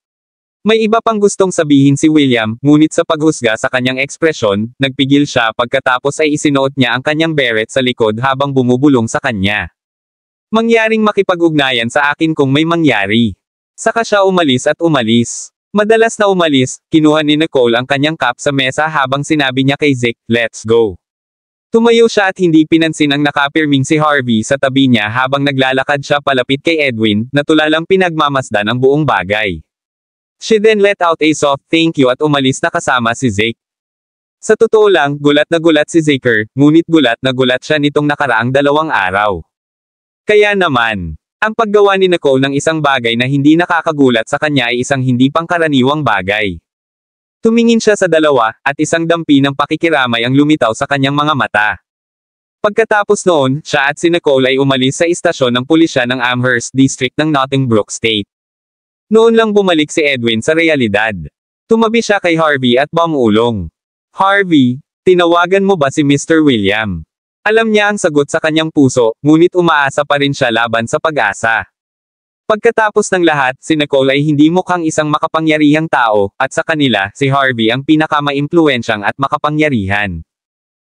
May iba pang gustong sabihin si William, ngunit sa paghusga sa kanyang ekspresyon, nagpigil siya pagkatapos ay isinuot niya ang kanyang beret sa likod habang bumubulong sa kanya. Mangyaring makipag-ugnayan sa akin kung may mangyari. Saka siya umalis at umalis. Madalas na umalis, kinuha ni Nicole ang kanyang cup sa mesa habang sinabi niya kay Zeke, let's go. Tumayo siya at hindi pinansin ang nakapirming si Harvey sa tabi niya habang naglalakad siya palapit kay Edwin, na tulalang pinagmamasdan ang buong bagay. She then let out a soft thank you at umalis na kasama si Zeke. Sa totoo lang, gulat na gulat si Zeke, ngunit gulat na gulat siya nitong nakaraang 2 araw. Kaya naman, ang paggawa ni Nicole ng isang bagay na hindi nakakagulat sa kanya ay isang hindi pangkaraniwang bagay. Tumingin siya sa dalawa, at isang dampi ng pakikiramay ang lumitaw sa kanyang mga mata. Pagkatapos noon, siya at si Nicole ay umalis sa istasyon ng pulisya ng Amherst District ng Nottingbrook State. Noon lang bumalik si Edwin sa realidad. Tumabi siya kay Harvey at bumulong. Harvey, tinawagan mo ba si Mr. William? Alam niya ang sagot sa kanyang puso, ngunit umaasa pa rin siya laban sa pag-asa. Pagkatapos ng lahat, si Nicole ay hindi mukhang isang makapangyarihang tao, at sa kanila, si Harvey ang pinakamaimpluwensyang at makapangyarihan.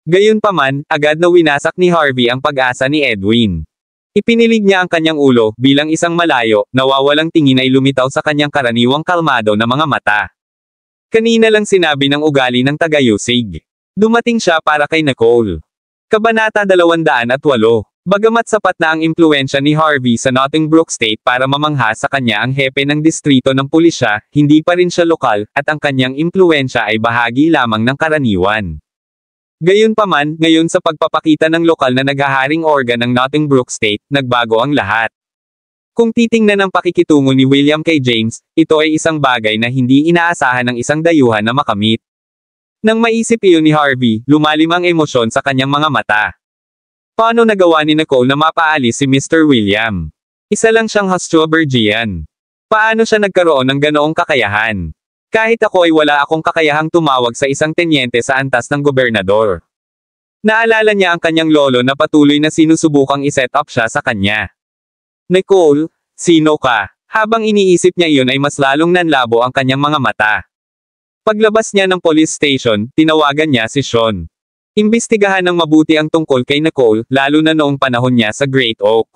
Gayunpaman, agad na winasak ni Harvey ang pag-asa ni Edwin. Ipinilig niya ang kanyang ulo, bilang isang malayo, nawawalang tingin ay lumitaw sa kanyang karaniwang kalmado na mga mata. Kanina lang sinabi ng ugali ng tagayusig. Dumating siya para kay Nicole. Kabanata 208. Bagamat sapat na ang impluwensya ni Harvey sa Nottingbrook State para mamangha sa kanya ang hepe ng distrito ng pulisya, hindi pa rin siya lokal, at ang kanyang impluwensya ay bahagi lamang ng karaniwan. Gayunpaman, ngayon sa pagpapakita ng lokal na naghaharing organ ng Nottingbrook State, nagbago ang lahat. Kung titingnan ang pakikitungo ni William kay James, ito ay isang bagay na hindi inaasahan ng isang dayuhan na makamit. Nang maisip iyon ni Harvey, lumalim ang emosyon sa kanyang mga mata. Paano nagawa ni Nicole na mapaalis si Mr. William? Isa lang siyang Hastiobergian. Paano siya nagkaroon ng ganoong kakayahan? Kahit ako ay wala akong kakayahang tumawag sa isang tenyente sa antas ng gobernador. Naalala niya ang kanyang lolo na patuloy na sinusubukang iset up siya sa kanya. Nicole, sino ka? Habang iniisip niya iyon ay mas lalong nanlabo ang kanyang mga mata. Paglabas niya ng police station, tinawagan niya si Sean. Imbestigahan ng mabuti ang tungkol kay Nicole, lalo na noong panahon niya sa Great Oak.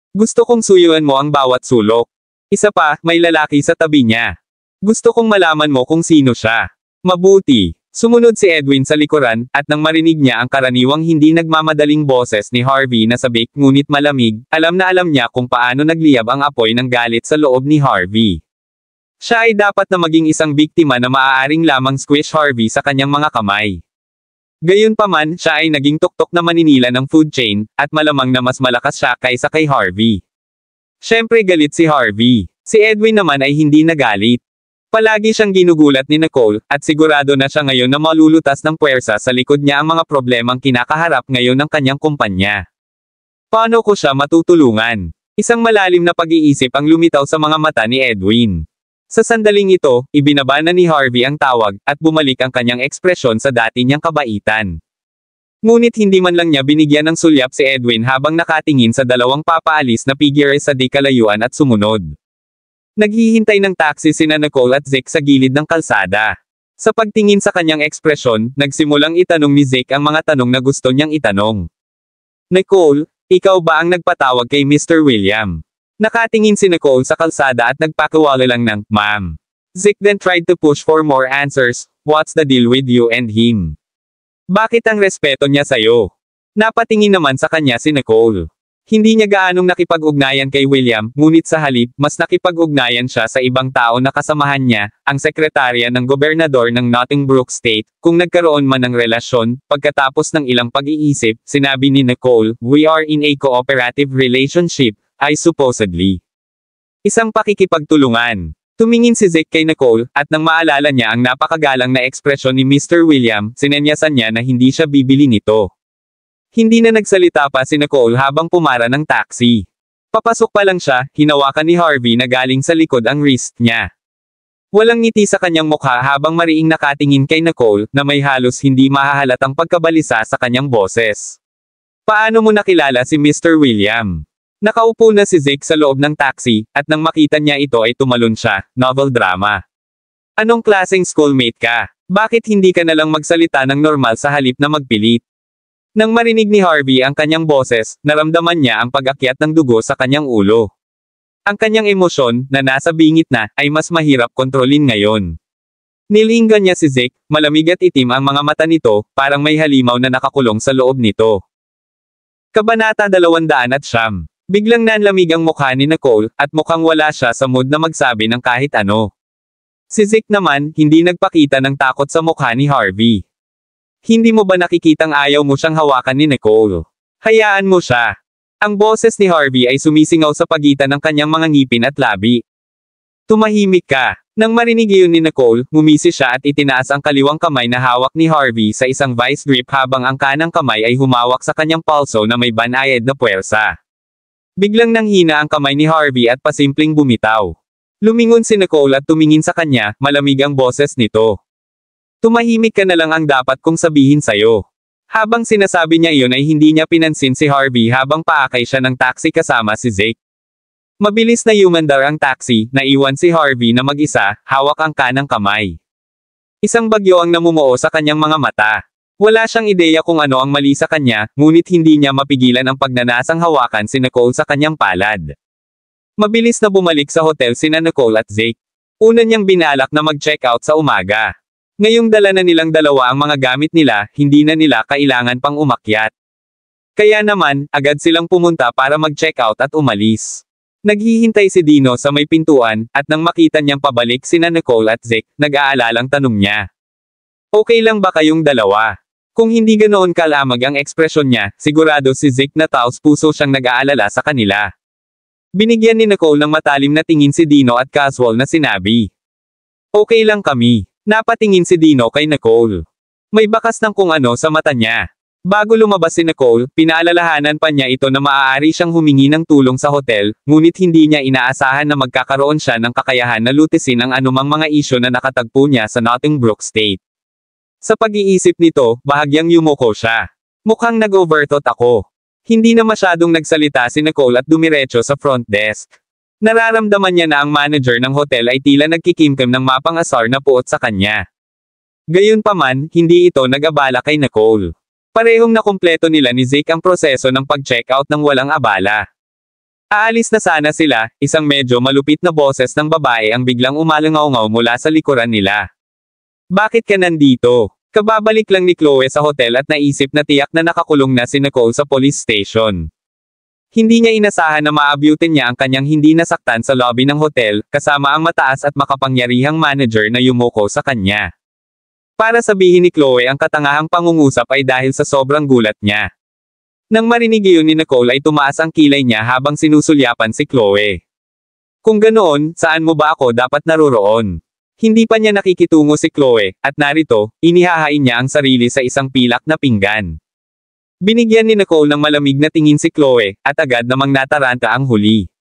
Gusto kong suyuan mo ang bawat sulok. Isa pa, may lalaki sa tabi niya. Gusto kong malaman mo kung sino siya. Mabuti. Sumunod si Edwin sa likuran, at nang marinig niya ang karaniwang hindi nagmamadaling boses ni Harvey na sabik ngunit malamig, alam na alam niya kung paano nagliyab ang apoy ng galit sa loob ni Harvey. Siya ay dapat na maging isang biktima na maaaring lamang squish Harvey sa kanyang mga kamay. Gayunpaman, siya ay naging tuktok na maninila ng food chain, at malamang na mas malakas siya kaysa kay Harvey. Siyempre galit si Harvey. Si Edwin naman ay hindi nagalit. Palagi siyang ginugulat ni Nicole, at sigurado na siya ngayon na malulutas ng puwersa sa likod niya ang mga problemang kinakaharap ngayon ng kanyang kumpanya. Paano ko siya matutulungan? Isang malalim na pag-iisip ang lumitaw sa mga mata ni Edwin. Sa sandaling ito, ibinaba na ni Harvey ang tawag, at bumalik ang kanyang ekspresyon sa dati niyang kabaitan. Ngunit hindi man lang niya binigyan ng sulyap si Edwin habang nakatingin sa dalawang papaalis na figure sa di kalayuan at sumunod. Naghihintay ng taxi sina Nicole at Zeke sa gilid ng kalsada. Sa pagtingin sa kanyang ekspresyon, nagsimulang itanong ni Zeke ang mga tanong na gusto niyang itanong. Nicole, ikaw ba ang nagpatawag kay Mr. William? Nakatingin si Nicole sa kalsada at nagpakiwala lang ng, "Ma'am." Zeke then tried to push for more answers. "What's the deal with you and him? Bakit ang respeto niya sa'yo?" Napatingin naman sa kanya si Nicole. Hindi niya gaanong nakipag-ugnayan kay William, ngunit sa halip, mas nakipag-ugnayan siya sa ibang tao na kasamahan niya, ang sekretarya ng gobernador ng Nottingbrook State. Kung nagkaroon man ng relasyon, pagkatapos ng ilang pag-iisip, sinabi ni Nicole, "We are in a cooperative relationship, I supposedly." Isang pakikipagtulungan. Tumingin si Zeke kay Nicole, at nang maalala niya ang napakagalang na ekspresyon ni Mr. William, sinenyasan niya na hindi siya bibili nito. Hindi na nagsalita pa si Nicole habang pumara ng taxi. Papasok pa lang siya, hinawakan ni Harvey na galing sa likod ang wrist niya. Walang ngiti sa kanyang mukha habang mariing nakatingin kay Nicole, na may halos hindi mahahalatang pagkabalisa sa kanyang boses. "Paano mo nakilala si Mr. William?" Nakaupo na si Zeke sa loob ng taxi, at nang makita niya ito ay tumalon siya, "Novel drama. Anong klaseng schoolmate ka? Bakit hindi ka nalang magsalita ng normal sa halip na magpilit?" Nang marinig ni Harvey ang kanyang boses, naramdaman niya ang pag-akyat ng dugo sa kanyang ulo. Ang kanyang emosyon, na nasa bingit na, ay mas mahirap kontrolin ngayon. Nilinggan niya si Zeke, malamig at itim ang mga mata nito, parang may halimaw na nakakulong sa loob nito. Kabanata 209. Biglang nanlamig ang mukha ni Nicole, at mukhang wala siya sa mood na magsabi ng kahit ano. Si Zeke naman, hindi nagpakita ng takot sa mukha ni Harvey. "Hindi mo ba nakikitang ayaw mo siyang hawakan ni Nicole? Hayaan mo siya." Ang boses ni Harvey ay sumisingaw sa pagitan ng kanyang mga ngipin at labi. "Tumahimik ka." Nang marinig iyon ni Nicole, ngumisi siya at itinaas ang kaliwang kamay na hawak ni Harvey sa isang vice grip habang ang kanang kamay ay humawak sa kanyang palso na may banayad na puwersa. Biglang nanghina ang kamay ni Harvey at pasimpleng bumitaw. Lumingon si Nicole at tumingin sa kanya, malamig ang boses nito. "Tumahimik ka na lang ang dapat kong sabihin sa'yo." Habang sinasabi niya iyon ay hindi niya pinansin si Harvey habang paakay siya ng taxi kasama si Zeke. Mabilis na umandar ang taxi, naiwan si Harvey na mag-isa, hawak ang kanang kamay. Isang bagyo ang namumuo sa kanyang mga mata. Wala siyang ideya kung ano ang mali sa kanya, ngunit hindi niya mapigilan ang pagnanasang hawakan si Nicole sa kanyang palad. Mabilis na bumalik sa hotel sina Nicole at Zeke. Una niyang binalak na mag-check out sa umaga. Ngayong dala na nilang dalawa ang mga gamit nila, hindi na nila kailangan pang umakyat. Kaya naman, agad silang pumunta para mag-check out at umalis. Naghihintay si Dino sa may pintuan, at nang makita niyang pabalik sina Nicole at Zeke, nag-aalalang tanong niya. "Okay lang ba kayong dalawa?" Kung hindi ganoon kalamag ang ekspresyon niya, sigurado si Zeke na taos puso siyang nag-aalala sa kanila. Binigyan ni Nicole ng matalim na tingin si Dino at casual na sinabi, "Okay lang kami." Napatingin si Dino kay Nicole. May bakas ng kung ano sa mata niya. Bago lumabas si Nicole, pinaalalahanan pa niya ito na maaari siyang humingi ng tulong sa hotel, ngunit hindi niya inaasahan na magkakaroon siya ng kakayahan na lutisin ang anumang mga isyu na nakatagpo niya sa Nottingbrook State. Sa pag-iisip nito, bahagyang yumuko siya. Mukhang nag-overthought ako. Hindi na masyadong nagsalita si Nicole at dumiretso sa front desk. Nararamdaman niya na ang manager ng hotel ay tila nagkikimkim ng mapang-asar na puot sa kanya. Gayunpaman, hindi ito nag-abala kay Nicole. Parehong nakumpleto nila ni Zeke ang proseso ng pag-check-out ng walang abala. Aalis na sana sila, isang medyo malupit na boses ng babae ang biglang umalangaw-ngaw mula sa likuran nila. "Bakit ka nandito?" Kababalik lang ni Chloe sa hotel at naisip na tiyak na nakakulong na si Nicole sa police station. Hindi niya inasahan na maabutin niya ang kanyang hindi nasaktan sa lobby ng hotel, kasama ang mataas at makapangyarihang manager na yumuko sa kanya. Para sabihin ni Chloe ang katangahang pangungusap ay dahil sa sobrang gulat niya. Nang marinig iyon ni Nicole ay tumaas ang kilay niya habang sinusulyapan si Chloe. "Kung ganoon, saan mo ba ako dapat naroroon?" Hindi pa niya nakikitungo si Chloe, at narito, inihahain niya ang sarili sa isang pilak na pinggan. Binigyan ni Nicole ng malamig na tingin si Chloe, at agad namang nataranta ang huli.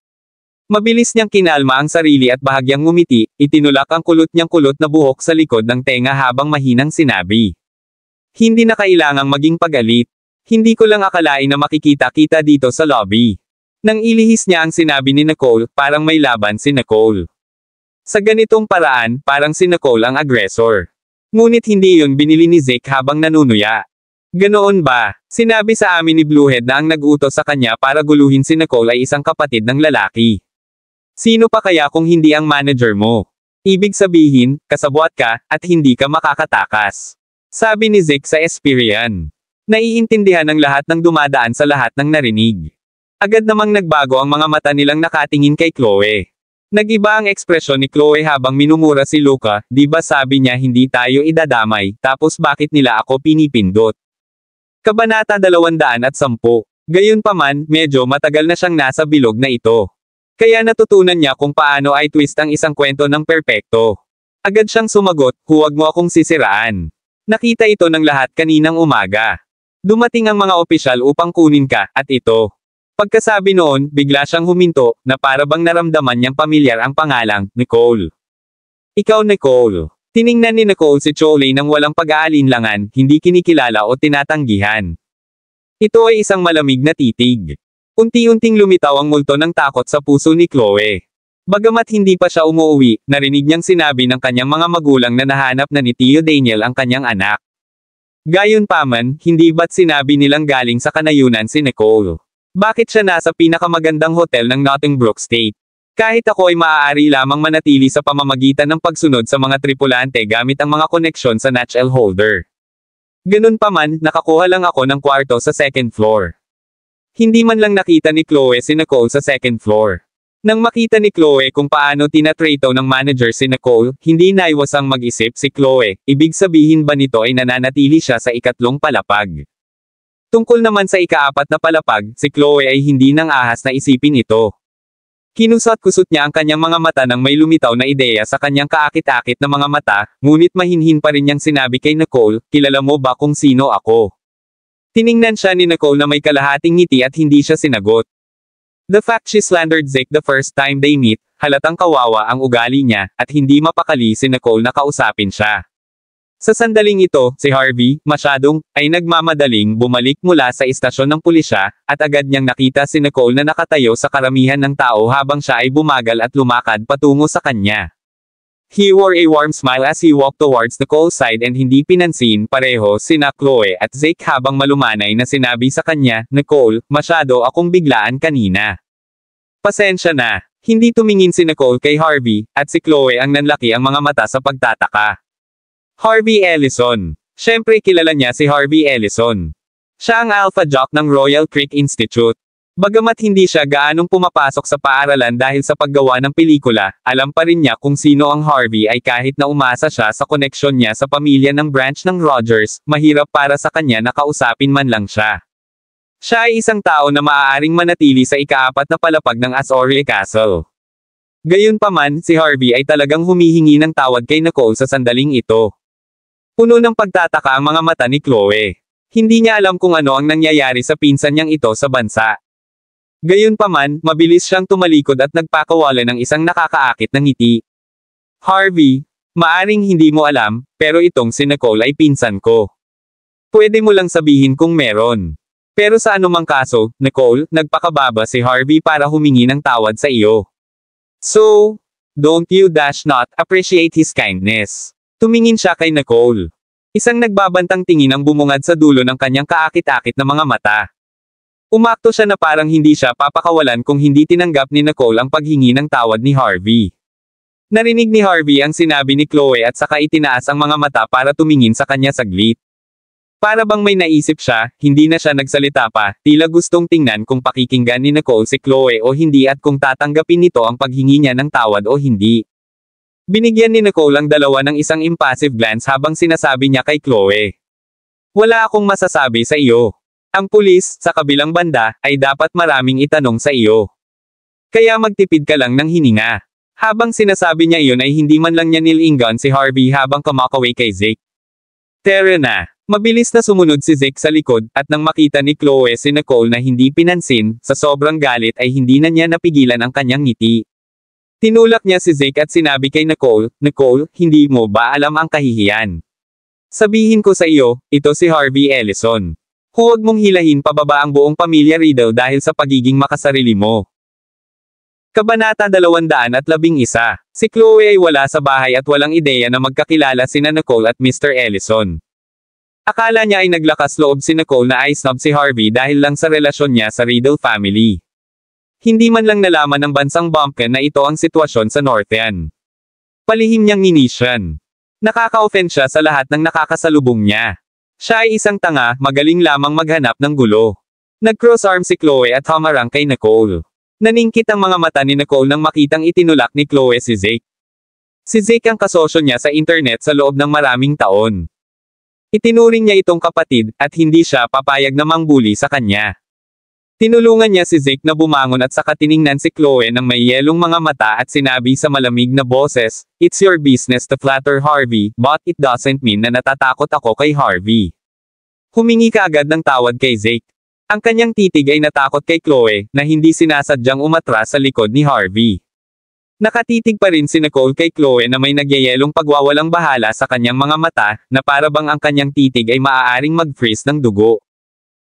Mabilis niyang kinalma ang sarili at bahagyang ngumiti, itinulak ang kulot niyang kulot na buhok sa likod ng tenga habang mahinang sinabi. "Hindi na kailangang maging pagalit. Hindi ko lang akalain na makikita-kita dito sa lobby." Nang ilihis niya ang sinabi ni Nicole, parang may laban si Nicole. Sa ganitong paraan, parang si Nicole ang aggressor. Ngunit hindi yun binili ni Zeke habang nanunuya. "Ganoon ba? Sinabi sa amin ni Bluehead na ang nag-utos sa kanya para guluhin si Nicole ay isang kapatid ng lalaki. Sino pa kaya kung hindi ang manager mo? Ibig sabihin, kasabwat ka, at hindi ka makakatakas. Sabi ni Zeke sa Esperian. Naiintindihan ng lahat ng dumadaan sa lahat ng narinig. Agad namang nagbago ang mga mata nilang nakatingin kay Chloe. Nag-iba ang ekspresyon ni Chloe habang minumura si Luca, di ba sabi niya hindi tayo idadamay, tapos bakit nila ako pinipindot? Kabanata 210. Gayunpaman, medyo matagal na siyang nasa bilog na ito. Kaya natutunan niya kung paano ay twist ang isang kwento ng perpekto. Agad siyang sumagot, huwag mo akong sisiraan. Nakita ito ng lahat kaninang umaga. Dumating ang mga opisyal upang kunin ka, at ito. Pagkasabi noon, bigla siyang huminto, na para bang naramdaman niyang pamilyar ang pangalang, Nicole. Ikaw Nicole. Tiningnan ni Nicole si Chole nang walang pag-aalinlangan, hindi kinikilala o tinatanggihan. Ito ay isang malamig na titig. Unti-unting lumitaw ang multo ng takot sa puso ni Chloe. Bagamat hindi pa siya umuwi, narinig niyang sinabi ng kanyang mga magulang na nahanap na ni Tio Daniel ang kanyang anak. Gayunpaman, hindi ba't sinabi nilang galing sa kanayunan si Nicole? Bakit siya nasa pinakamagandang hotel ng Nottingbrook State? Kahit ako ay maaari lamang manatili sa pamamagitan ng pagsunod sa mga tripulante gamit ang mga koneksyon sa Natchel holder. Ganun pa man, nakakuha lang ako ng kwarto sa second floor. Hindi man lang nakita ni Chloe si Nicole sa second floor. Nang makita ni Chloe kung paano tinatrato ng manager si Nicole, hindi naiwasang mag-isip si Chloe, ibig sabihin ba nito ay nananatili siya sa ikatlong palapag? Tungkol naman sa ika-4 na palapag, si Chloe ay hindi nang ahas na isipin ito. Kinusot-kusot niya ang kanyang mga mata nang may lumitaw na ideya sa kanyang kaakit-akit na mga mata, ngunit mahinhin pa rin niyang sinabi kay Nicole, kilala mo ba kung sino ako? Tiningnan siya ni Nicole na may kalahating ngiti at hindi siya sinagot. The fact she slandered Zeke the first time they meet, halatang kawawa ang ugali niya, at hindi mapakali si Nicole na kausapin siya. Sa sandaling ito, si Harvey, ay nagmamadaling bumalik mula sa istasyon ng pulisya, at agad niyang nakita si Nicole na nakatayo sa karamihan ng tao habang siya ay bumagal at lumakad patungo sa kanya. He wore a warm smile as he walked towards Nicole's side and hindi pinansin pareho sina Chloe at Zeke habang malumanay na sinabi sa kanya, Nicole, masyado akong biglaan kanina. Pasensya na. Hindi tumingin si Nicole kay Harvey, at si Chloe ang nanlaki ang mga mata sa pagtataka. Harvey Ellison. Siyempre kilala niya si Harvey Ellison. Siya ang alpha jock ng Royal Creek Institute. Bagamat hindi siya gaanong pumapasok sa paaralan dahil sa paggawa ng pelikula, alam pa rin niya kung sino ang Harvey ay kahit na umasa siya sa koneksyon niya sa pamilya ng branch ng Rogers, mahirap para sa kanya na kausapin man lang siya. Siya ay isang tao na maaaring manatili sa ika-4 na palapag ng Azoria Castle. Gayunpaman, si Harvey ay talagang humihingi ng tawad kay Nicole sa sandaling ito. Puno ng pagtataka ang mga mata ni Chloe. Hindi niya alam kung ano ang nangyayari sa pinsan niyang ito sa bansa. Gayunpaman, mabilis siyang tumalikod at nagpakawala ng isang nakakaakit na ngiti. Harvey, maaring hindi mo alam, pero itong si Nicole ay pinsan ko. Pwede mo lang sabihin kung meron. Pero sa anumang kaso, Nicole, nagpakababa si Harvey para humingi ng tawad sa iyo. So, don't you not appreciate his kindness? Tumingin siya kay Nicole. Isang nagbabantang tingin ang bumungad sa dulo ng kanyang kaakit-akit na mga mata. Umakto siya na parang hindi siya papakawalan kung hindi tinanggap ni Nicole ang paghingi ng tawad ni Harvey. Narinig ni Harvey ang sinabi ni Chloe at saka itinaas ang mga mata para tumingin sa kanya saglit. Para bang may naisip siya, hindi na siya nagsalita pa, tila gustong tingnan kung pakikinggan ni Nicole si Chloe o hindi at kung tatanggapin nito ang paghingi niya ng tawad o hindi. Binigyan ni Nicole ang dalawa ng isang impassive glance habang sinasabi niya kay Chloe. Wala akong masasabi sa iyo. Ang pulis, sa kabilang banda, ay dapat maraming itanong sa iyo. Kaya magtipid ka lang ng hininga. Habang sinasabi niya iyon ay hindi man lang niya nilingan si Harvey habang kumakaway kay Zeke. Tara na. Mabilis na sumunod si Zeke sa likod, at nang makita ni Chloe si Nicole na hindi pinansin, sa sobrang galit ay hindi na niya napigilan ang kanyang ngiti. Tinulak niya si Zeke at sinabi kay Nicole, Nicole, hindi mo ba alam ang kahihiyan? Sabihin ko sa iyo, ito si Harvey Ellison. Huwag mong hilahin pababa ang buong pamilya Riddle dahil sa pagiging makasarili mo. Kabanata 211. Si Chloe ay wala sa bahay at walang ideya na magkakilala sina Nicole at Mr. Ellison. Akala niya ay naglakas loob si Nicole na i-snob si Harvey dahil lang sa relasyon niya sa Riddle family. Hindi man lang nalaman ng bansang bumpkin na ito ang sitwasyon sa Northern. Palihim niyang inisyan. Nakaka-offend siya sa lahat ng nakakasalubong niya. Siya ay isang tanga, magaling lamang maghanap ng gulo. Nag-cross arm si Chloe at humarang kay Nicole. Naningkit ang mga mata ni Nicole nang makitang itinulak ni Chloe si Zeke. Si Zeke ang kasosyo niya sa internet sa loob ng maraming taon. Itinuring niya itong kapatid, at hindi siya papayag na mangbuli sa kanya. Tinulungan niya si Zeke na bumangon at saka tiningnan si Chloe ng may yelong mga mata at sinabi sa malamig na boses, "It's your business to flatter Harvey, but it doesn't mean na natatakot ako kay Harvey." Humingi ka agad ng tawad kay Zeke. Ang kanyang titig ay natakot kay Chloe, na hindi sinasadyang umatras sa likod ni Harvey. Nakatitig pa rin si Nicole kay Chloe na may nagyayelong pagwawalang bahala sa kanyang mga mata, na parabang ang kanyang titig ay maaaring mag-freeze ng dugo.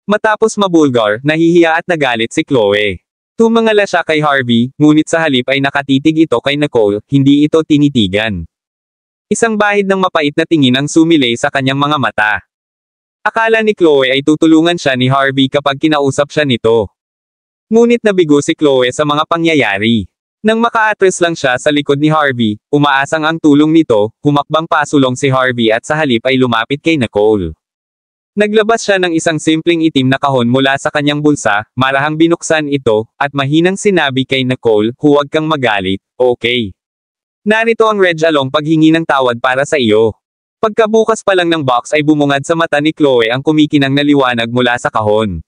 Matapos mabulgar, nahihiya at nagalit si Chloe. Tumangala siya kay Harvey, ngunit sa halip ay nakatitig ito kay Nicole, hindi ito tinitigan. Isang bahid ng mapait na tingin ang sumilay sa kanyang mga mata. Akala ni Chloe ay tutulungan siya ni Harvey kapag kinausap siya nito. Ngunit nabigo si Chloe sa mga pangyayari. Nang maka-atras lang siya sa likod ni Harvey, umaasang ang tulong nito, humakbang pasulong si Harvey at sa halip ay lumapit kay Nicole. Naglabas siya ng isang simpleng itim na kahon mula sa kanyang bulsa, marahang binuksan ito, at mahinang sinabi kay Nicole, "Huwag kang magalit, okay? Narito ang Reg Along paghingi ng tawad para sa iyo." Pagkabukas pa lang ng box ay bumungad sa mata ni Chloe ang kumikinang na liwanag mula sa kahon.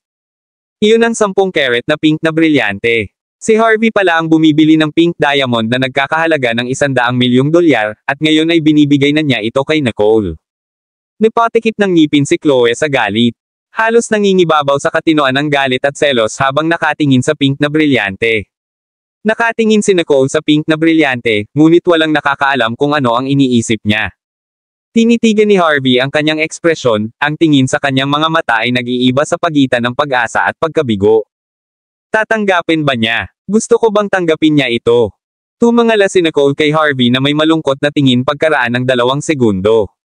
Iyon ang 10 karat na pink na brilyante. Si Harvey pala ang bumibili ng pink diamond na nagkakahalaga ng $100 milyong, at ngayon ay binibigay na niya ito kay Nicole. Nipatikip ng ngipin si Chloe sa galit. Halos nangingibabaw sa katinoan ng galit at selos habang nakatingin sa pink na brilyante. Nakatingin si Nicole sa pink na brilyante, ngunit walang nakakaalam kung ano ang iniisip niya. Tinitigan ni Harvey ang kanyang ekspresyon, ang tingin sa kanyang mga mata ay nag-iiba sa pagitan ng pag-asa at pagkabigo. Tatanggapin ba niya? Gusto ko bang tanggapin niya ito? Tumangala si Nicole kay Harvey na may malungkot na tingin pagkaraan ng 2 segundo.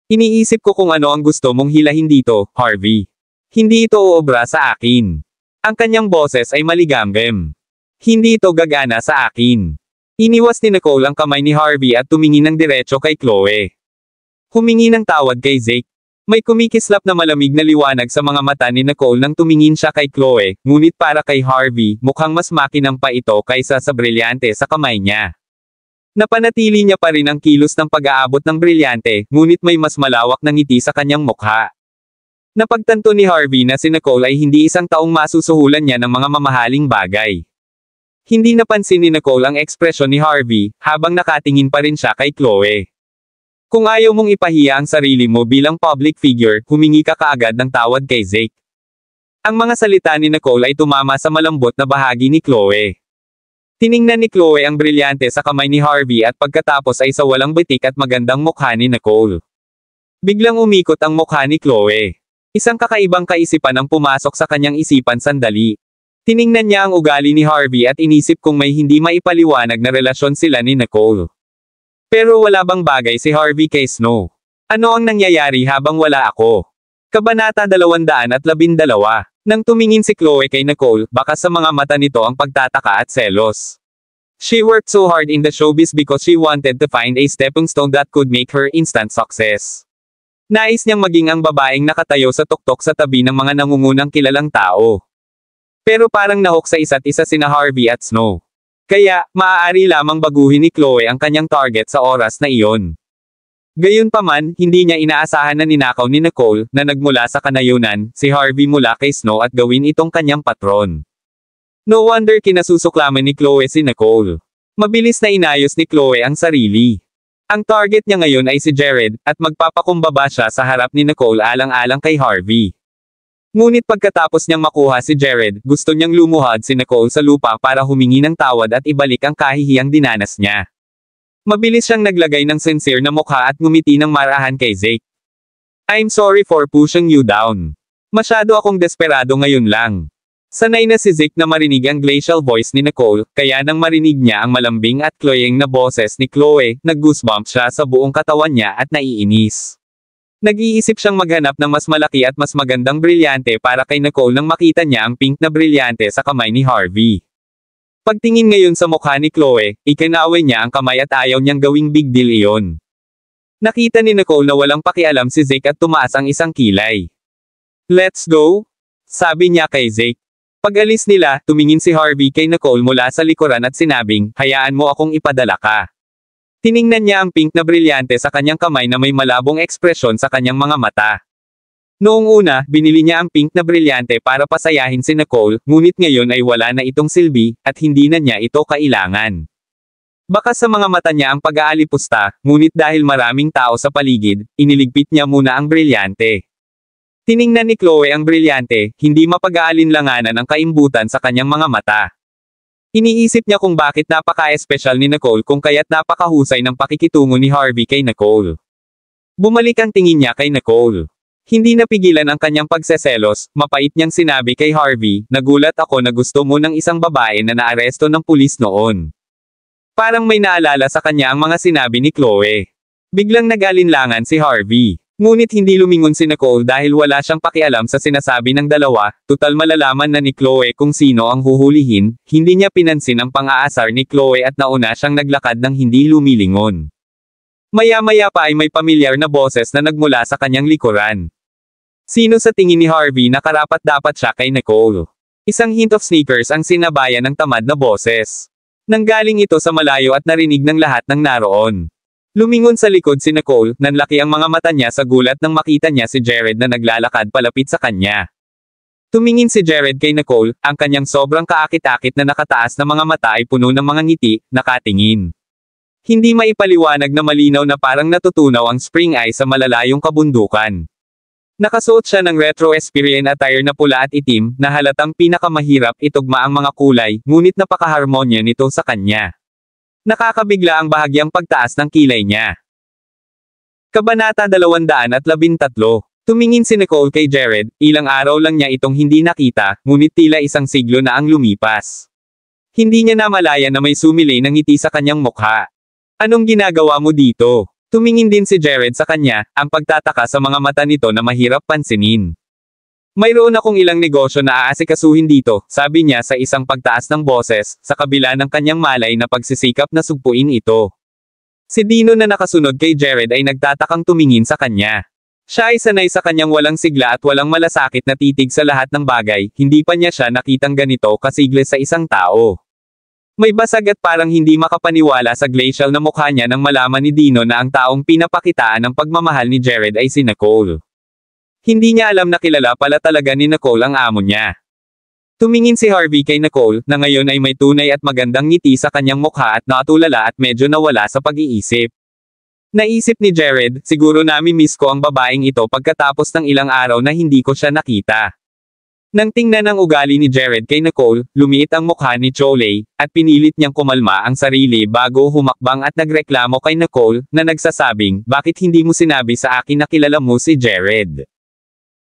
Iniisip ko kung ano ang gusto mong hilahin dito, Harvey. Hindi ito uobra sa akin. Ang kanyang boses ay maligamgam. Hindi ito gagana sa akin. Iniwas ni Nicole ang kamay ni Harvey at tumingin ng diretso kay Chloe. Humingi ng tawad kay Zeke. May kumikislap na malamig na liwanag sa mga mata ni Nicole nang tumingin siya kay Chloe, ngunit para kay Harvey, mukhang mas makinang pa ito kaysa sa brilyante sa kamay niya. Napanatili niya pa rin ang kilos ng pag-aabot ng brilyante, ngunit may mas malawak na ngiti sa kanyang mukha. Napagtanto ni Harvey na si Nicole ay hindi isang taong masusuhulan niya ng mga mamahaling bagay. Hindi napansin ni Nicole ang ekspresyon ni Harvey, habang nakatingin pa rin siya kay Chloe. Kung ayaw mong ipahiya ang sarili mo bilang public figure, humingi ka kaagad ng tawad kay Zeke. Ang mga salita ni Nicole ay tumama sa malambot na bahagi ni Chloe. Tiningnan ni Chloe ang brilyante sa kamay ni Harvey at pagkatapos ay sa walang bitik at magandang mukha ni Nicole. Biglang umikot ang mukha ni Chloe. Isang kakaibang kaisipan ang pumasok sa kanyang isipan sandali. Tiningnan niya ang ugali ni Harvey at inisip kung may hindi maipaliwanag na relasyon sila ni Nicole. Pero wala bang bagay si Harvey kay Snow? Ano ang nangyayari habang wala ako? Kabanata 212. Nang tumingin si Chloe kay Nicole, baka sa mga mata nito ang pagtataka at selos. She worked so hard in the showbiz because she wanted to find a stepping stone that could make her instant success. Nais niyang maging ang babaeng nakatayo sa tuktok sa tabi ng mga nangungunang kilalang tao. Pero parang nahok sa isa't isa sina Harvey at Snow. Kaya, maaari lamang baguhin ni Chloe ang kanyang target sa oras na iyon. Gayunpaman, hindi niya inaasahan na ninakaw ni Nicole, na nagmula sa kanayunan, si Harvey mula kay Snow at gawin itong kanyang patron. No wonder kinasusuklaman ni Chloe si Nicole. Mabilis na inayos ni Chloe ang sarili. Ang target niya ngayon ay si Jared, at magpapakumbaba siya sa harap ni Nicole alang-alang kay Harvey. Ngunit pagkatapos niyang makuha si Jared, gusto niyang lumuhad si Nicole sa lupa para humingi ng tawad at ibalik ang kahihiyang dinanas niya. Mabilis siyang naglagay ng sincere na mukha at ngumiti ng marahan kay Zeke. I'm sorry for pushing you down. Masyado akong desperado ngayon lang. Sanay na si Zeke na marinig ang glacial voice ni Nicole, kaya nang marinig niya ang malambing at cloying na boses ni Chloe, nag-goosebump siya sa buong katawan niya at naiinis. Nag-iisip siyang maghanap ng mas malaki at mas magandang brilyante para kay Nicole nang makita niya ang pink na brilyante sa kamay ni Harvey. Pagtingin ngayon sa mukha ni Chloe, ikinaway niya ang kamay at ayaw niyang gawing big deal iyon. Nakita ni Nicole na walang pakialam si Zeke at tumaas ang isang kilay. "Let's go?" sabi niya kay Zeke. Pag-alis nila, tumingin si Harvey kay Nicole mula sa likuran at sinabing, "Hayaan mo akong ipadala ka." Tiningnan niya ang pink na brilyante sa kanyang kamay na may malabong ekspresyon sa kanyang mga mata. Noong una, binili niya ang pink na brilyante para pasayahin si Nicole, ngunit ngayon ay wala na itong silbi, at hindi na niya ito kailangan. Baka sa mga mata niya ang pag-aalipusta, ngunit dahil maraming tao sa paligid, iniligpit niya muna ang brilyante. Tiningnan ni Chloe ang brilyante, hindi mapag-aalinlanganan ang kaimbutan sa kanyang mga mata. Iniisip niya kung bakit napaka-espesyal ni Nicole kung kaya't napakahusay ng pakikitungo ni Harvey kay Nicole. Bumalik ang tingin niya kay Nicole. Hindi napigilan ang kanyang pagseselos, mapait niyang sinabi kay Harvey, "Nagulat ako na gusto mo ng isang babae na naaresto ng pulis noon." Parang may naalala sa kanya ang mga sinabi ni Chloe. Biglang nag-alinlangan si Harvey. Ngunit hindi lumingon si Nicole dahil wala siyang pakialam sa sinasabi ng dalawa, tutal malalaman na ni Chloe kung sino ang huhulihin, hindi niya pinansin ang pang-aasar ni Chloe at nauna siyang naglakad ng hindi lumilingon. Maya-maya pa ay may pamilyar na boses na nagmula sa kanyang likuran. Sino sa tingin ni Harvey na karapat-dapat siya kay Nicole? Isang hint of sneakers ang sinabayan ng tamad na boses. Nanggaling ito sa malayo at narinig ng lahat ng naroon. Lumingon sa likod si Nicole, nanlaki ang mga mata niya sa gulat nang makita niya si Jared na naglalakad palapit sa kanya. Tumingin si Jared kay Nicole, ang kanyang sobrang kaakit-akit na nakataas na mga mata ay puno ng mga ngiti, nakatingin. Hindi maipaliwanag na malinaw na parang natutunaw ang spring eye sa malalayong kabundukan. Nakasuot siya ng retro Esperian attire na pula at itim, na halatang pinakamahirap itugma ang mga kulay, ngunit napakaharmonya nito sa kanya. Nakakabigla ang bahagyang pagtaas ng kilay niya. Kabanata 213. Tumingin si Nicole kay Jared, ilang araw lang niya itong hindi nakita, ngunit tila isang siglo na ang lumipas. Hindi niya namalaya na may sumilay ng ngiti sa kanyang mukha. "Anong ginagawa mo dito?" Tumingin din si Jared sa kanya, ang pagtataka sa mga mata nito na mahirap pansinin. "Mayroon akong ilang negosyo na aasikasuhin dito," sabi niya sa isang pagtaas ng boses, sa kabila ng kanyang malay na pagsisikap na sugpuin ito. Si Dino na nakasunod kay Jared ay nagtatakang tumingin sa kanya. Siya ay sanay sa kanyang walang sigla at walang malasakit na titig sa lahat ng bagay, hindi pa niya siya nakitang ganito kasigla sa isang tao. May basag at parang hindi makapaniwala sa glacial na mukha niya nang malaman ni Dino na ang taong pinapakitaan ng pagmamahal ni Jared ay si Nicole. Hindi niya alam na kilala pala talaga ni Nicole ang amo niya. Tumingin si Harvey kay Nicole, na ngayon ay may tunay at magandang ngiti sa kanyang mukha at natulala at medyo nawala sa pag-iisip. Naisip ni Jared, siguro nami-miss ko ang babaeng ito pagkatapos ng ilang araw na hindi ko siya nakita. Nang tingnan ang ugali ni Jared kay Nicole, lumiit ang mukha ni Chloe, at pinilit niyang kumalma ang sarili bago humakbang at nagreklamo kay Nicole, na nagsasabing, "Bakit hindi mo sinabi sa akin na kilala mo si Jared?"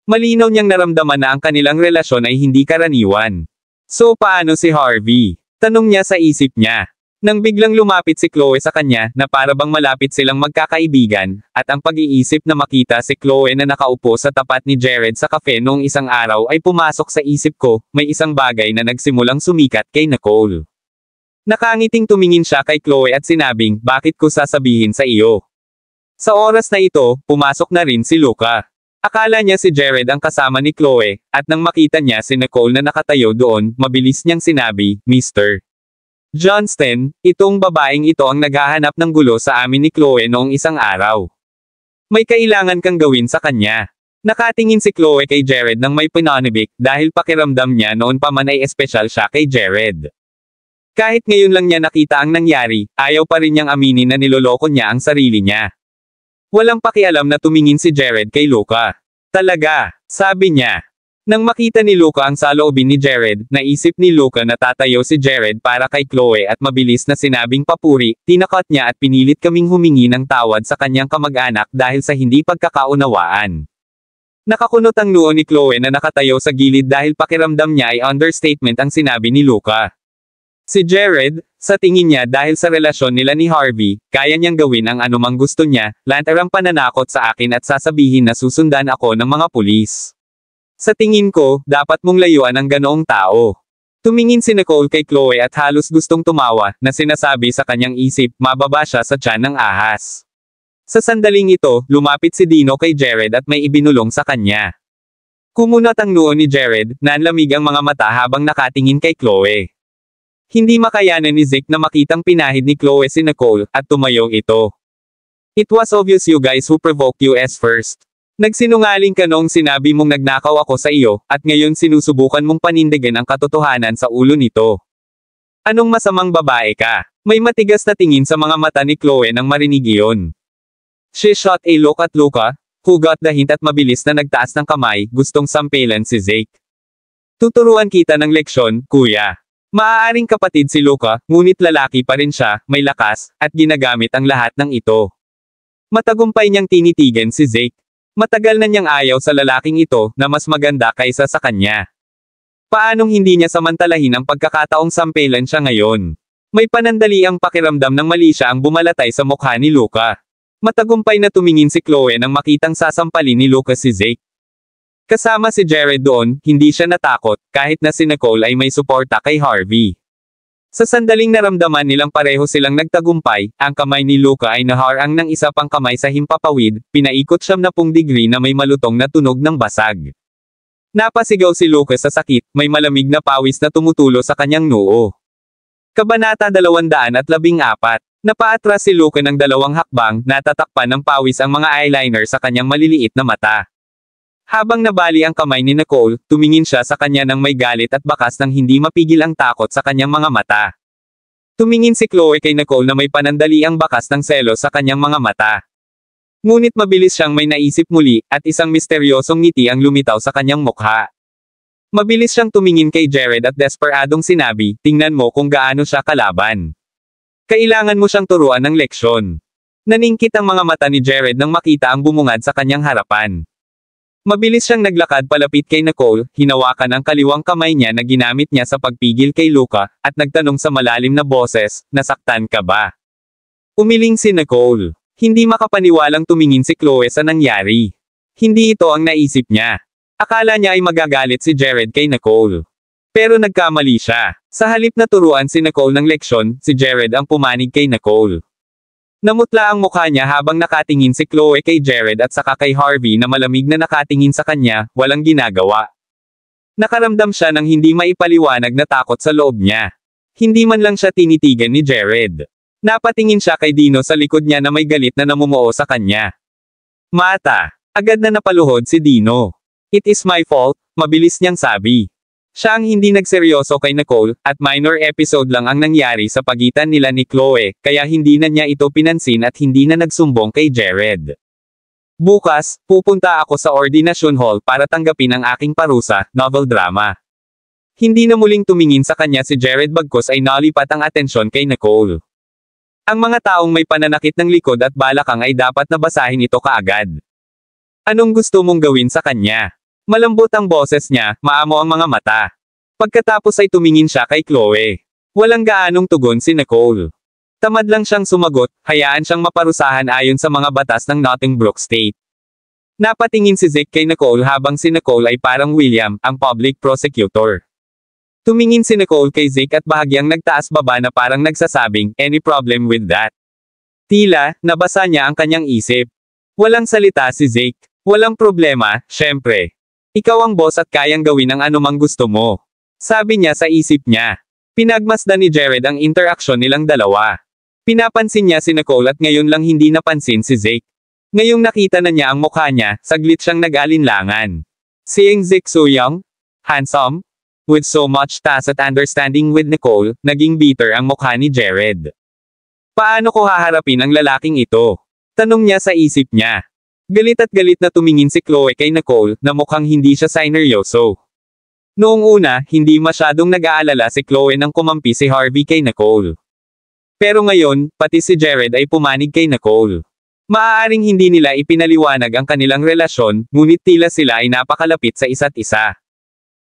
Malinaw niyang naramdaman na ang kanilang relasyon ay hindi karaniwan. "So paano si Harvey?" tanong niya sa isip niya. Nang biglang lumapit si Chloe sa kanya, na para bang malapit silang magkakaibigan, at ang pag-iisip na makita si Chloe na nakaupo sa tapat ni Jared sa cafe noong isang araw ay pumasok sa isip ko, may isang bagay na nagsimulang sumikat kay Nicole. Nakangiting tumingin siya kay Chloe at sinabing, "Bakit ko sasabihin sa iyo?" Sa oras na ito, pumasok na rin si Luca. Akala niya si Jared ang kasama ni Chloe, at nang makita niya si Nicole na nakatayo doon, mabilis niyang sinabi, "Mr. Johnston, itong babaeng ito ang naghahanap ng gulo sa amin ni Chloe noong isang araw. May kailangan kang gawin sa kanya." Nakatingin si Chloe kay Jared nang may pananibik, dahil pakiramdam niya noon pa man ay espesyal siya kay Jared. Kahit ngayon lang niya nakita ang nangyari, ayaw pa rin niyang aminin na niloloko niya ang sarili niya. Walang pakialam na tumingin si Jared kay Luca. "Talaga," sabi niya. Nang makita ni Luca ang saloobin ni Jared, naisip ni Luca na tatayo si Jared para kay Chloe at mabilis na sinabing papuri, tinakat niya at pinilit kaming humingi ng tawad sa kanyang kamag-anak dahil sa hindi pagkakaunawaan. Nakakunot ang noo ni Chloe na nakatayo sa gilid dahil pakiramdam niya ay understatement ang sinabi ni Luca. Si Jared, sa tingin niya dahil sa relasyon nila ni Harvey, kaya niyang gawin ang anumang gusto niya, lantarang pananakot sa akin at sasabihin na susundan ako ng mga pulis. "Sa tingin ko, dapat mong layuan ang ganoong tao." Tumingin si Nicole kay Chloe at halos gustong tumawa, na sinasabi sa kanyang isip, mababa siya sa tiyan ng ahas. Sa sandaling ito, lumapit si Dino kay Jared at may ibinulong sa kanya. Kumunat ang noo ni Jared, nanlamig ang mga mata habang nakatingin kay Chloe. Hindi makayanan ni Zeke na makitang pinahid ni Chloe si Nicole, at tumayo ito. It was obvious you guys who provoked us first. Nagsinungaling ka noong sinabi mong nagnakaw ako sa iyo, at ngayon sinusubukan mong panindigan ang katotohanan sa ulo nito. Anong masamang babae ka? May matigas na tingin sa mga mata ni Chloe nang marinig iyon. She shot a look at Luca, who got the hint at mabilis na nagtaas ng kamay, gustong sampelan si Zeke. Tuturuan kita ng leksyon, kuya. Maaaring kapatid si Luca, ngunit lalaki pa rin siya, may lakas, at ginagamit ang lahat ng ito. Matagumpay niyang tinitigan si Zeke. Matagal na niyang ayaw sa lalaking ito, na mas maganda kaysa sa kanya. Paanong hindi niya samantalahin ang pagkakataong sampelan siya ngayon? May panandali ang pakiramdam ng mali siya ang bumalatay sa mukha ni Luca. Matagumpay na tumingin si Chloe nang makitang sasampalin ni Luca si Zeke. Kasama si Jared doon, hindi siya natakot, kahit na si Nicole ay may suporta kay Harvey. Sa sandaling naramdaman nilang pareho silang nagtagumpay, ang kamay ni Luca ay naharang ng isa pang kamay sa himpapawid, pinaikot 70 degree na may malutong na tunog ng basag. Napasigaw si Luca sa sakit, may malamig na pawis na tumutulo sa kanyang noo. Kabanata 214. Napaatras si Luca ng 2 hakbang, natatakpan ng pawis ang mga eyeliner sa kanyang maliliit na mata. Habang nabali ang kamay ni Nicole, tumingin siya sa kanya ng may galit at bakas nang hindi mapigil ang takot sa kanyang mga mata. Tumingin si Chloe kay Nicole na may panandali ang bakas ng selos sa kanyang mga mata. Ngunit mabilis siyang may naisip muli, at isang misteryosong ngiti ang lumitaw sa kanyang mukha. Mabilis siyang tumingin kay Jared at desperadong sinabi, tingnan mo kung gaano siya kalaban. Kailangan mo siyang turuan ng leksyon. Naningkit ang mga mata ni Jared nang makita ang bumungad sa kanyang harapan. Mabilis siyang naglakad palapit kay Nicole, hinawakan ang kaliwang kamay niya na ginamit niya sa pagpigil kay Luca, at nagtanong sa malalim na boses, nasaktan ka ba? Umiling si Nicole. Hindi makapaniwalang tumingin si Chloe sa nangyari. Hindi ito ang naisip niya. Akala niya ay magagalit si Jared kay Nicole. Pero nagkamali siya. Sa halip na turuan si Nicole ng leksyon, si Jared ang pumanig kay Nicole. Namutla ang mukha niya habang nakatingin si Chloe kay Jared at saka kay Harvey na malamig na nakatingin sa kanya, walang ginagawa. Nakaramdam siya ng hindi maipaliwanag na takot sa loob niya. Hindi man lang siya tinitigan ni Jared. Napatingin siya kay Dino sa likod niya na may galit na namumuo sa kanya. Mata. Agad na napaluhod si Dino. It is my fault, mabilis niyang sabi. Siya ang hindi nagseryoso kay Nicole, at minor episode lang ang nangyari sa pagitan nila ni Chloe, kaya hindi na niya ito pinansin at hindi na nagsumbong kay Jared. Bukas, pupunta ako sa Ordination Hall para tanggapin ang aking parusa, novel drama. Hindi na muling tumingin sa kanya si Jared bagkus ay nalipat ang atensyon kay Nicole. Ang mga taong may pananakit ng likod at balakang ay dapat na basahin ito kaagad. Anong gusto mong gawin sa kanya? Malambot ang boses niya, maamo ang mga mata. Pagkatapos ay tumingin siya kay Chloe. Walang gaanong tugon si Nicole. Tamad lang siyang sumagot, hayaan siyang maparusahan ayon sa mga batas ng Nottingbrook State. Napatingin si Zeke kay Nicole habang si Nicole ay parang William, ang public prosecutor. Tumingin si Nicole kay Zeke at bahagyang nagtaas-baba na parang nagsasabing, any problem with that? Tila, nabasa niya ang kanyang isip. Walang salita si Zeke. Walang problema, syempre. Ikaw ang boss at kayang gawin ang anumang gusto mo. Sabi niya sa isip niya. Pinagmasdan ni Jared ang interaksyon nilang dalawa. Pinapansin niya si Nicole at ngayon lang hindi napansin si Zeke. Ngayong nakita na niya ang mukha niya, saglit siyang nag-alinlangan. Seeing Zeke so young, handsome, with so much tacit understanding with Nicole, naging bitter ang mukha ni Jared. Paano ko haharapin ang lalaking ito? Tanong niya sa isip niya. Galit at galit na tumingin si Chloe kay Nicole, na mukhang hindi siya sineryoso. Noong una, hindi masyadong nag-aalala si Chloe nang kumampi si Harvey kay Nicole. Pero ngayon, pati si Jared ay pumanig kay Nicole. Maaaring hindi nila ipinaliwanag ang kanilang relasyon, ngunit tila sila ay napakalapit sa isa't isa.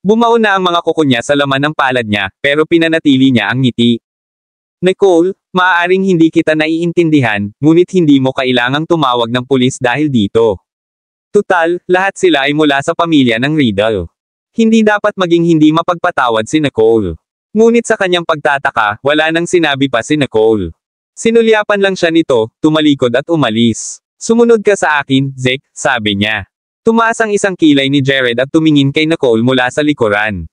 Bumao na ang mga kuko niya sa laman ng palad niya, pero pinanatili niya ang ngiti. Nicole, maaaring hindi kita naiintindihan, ngunit hindi mo kailangang tumawag ng pulis dahil dito. Tutal, lahat sila ay mula sa pamilya ng Riddle. Hindi dapat maging hindi mapagpatawad si Nicole. Ngunit sa kanyang pagtataka, wala nang sinabi pa si Nicole. Sinulyapan lang siya nito, tumalikod at umalis. Sumunod ka sa akin, Zeke, sabi niya. Tumaas ang isang kilay ni Jared at tumingin kay Nicole mula sa likuran.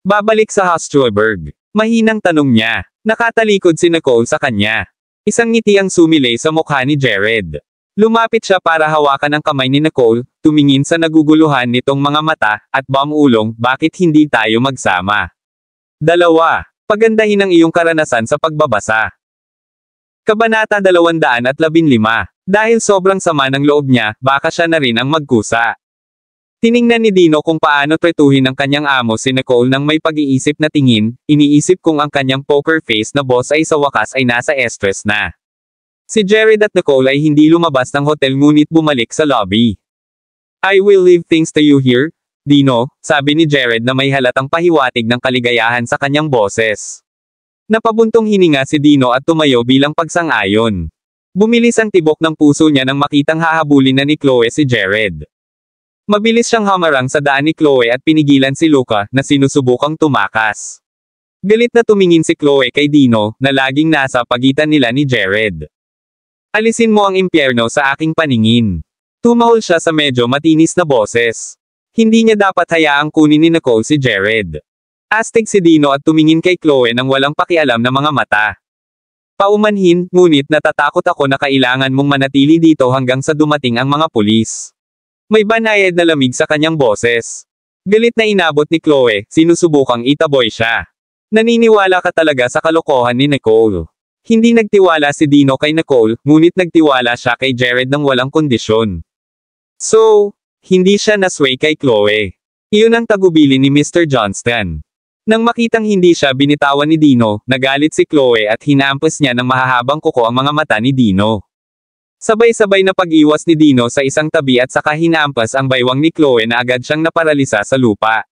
Babalik sa Hostroberg. Mahinang tanong niya. Nakatalikod si Nicole sa kanya. Isang ngiti ang sumilay sa mukha ni Jared. Lumapit siya para hawakan ang kamay ni Nicole, tumingin sa naguguluhan nitong mga mata, at ulong, bakit hindi tayo magsama? 2. Pagandahin ang iyong karanasan sa pagbabasa. Kabanata 215. Dahil sobrang sama ng loob niya, baka siya na rin ang magkusa. Tiningnan ni Dino kung paano tretuhin ng kanyang amo si Nicole nang may pag-iisip na tingin, iniisip kung ang kanyang poker face na boss ay sa wakas ay nasa estress na. Si Jared at Nicole ay hindi lumabas ng hotel ngunit bumalik sa lobby. I will leave things to you here, Dino, sabi ni Jared na may halatang pahiwatig ng kaligayahan sa kanyang boses. Napabuntong hininga si Dino at tumayo bilang pagsang-ayon. Bumilis ang tibok ng puso niya nang makitang hahabulin na ni Chloe si Jared. Mabilis siyang hamarang sa daan ni Chloe at pinigilan si Luca, na sinusubukang tumakas. Galit na tumingin si Chloe kay Dino, na laging nasa pagitan nila ni Jared. Alisin mo ang impyerno sa aking paningin. Tumahol siya sa medyo matinis na boses. Hindi niya dapat hayaang kunin ni Nicole si Jared. Astig si Dino at tumingin kay Chloe nang walang pakialam na mga mata. Paumanhin, ngunit natatakot ako na kailangan mong manatili dito hanggang sa dumating ang mga pulis. May banayad na lamig sa kanyang boses. Galit na inabot ni Chloe, sinusubukang itaboy siya. Naniniwala ka talaga sa kalokohan ni Nicole. Hindi nagtiwala si Dino kay Nicole, ngunit nagtiwala siya kay Jared ng walang kondisyon. So, hindi siya nasway kay Chloe. Iyon ang tagubilin ni Mr. Johnston. Nang makitang hindi siya binitawan ni Dino, nagalit si Chloe at hinampas niya ng mahahabang kuko ang mga mata ni Dino. Sabay-sabay na pag-iwas ni Dino sa isang tabi at saka hinampas ang baywang ni Chloe na agad siyang naparalisa sa lupa.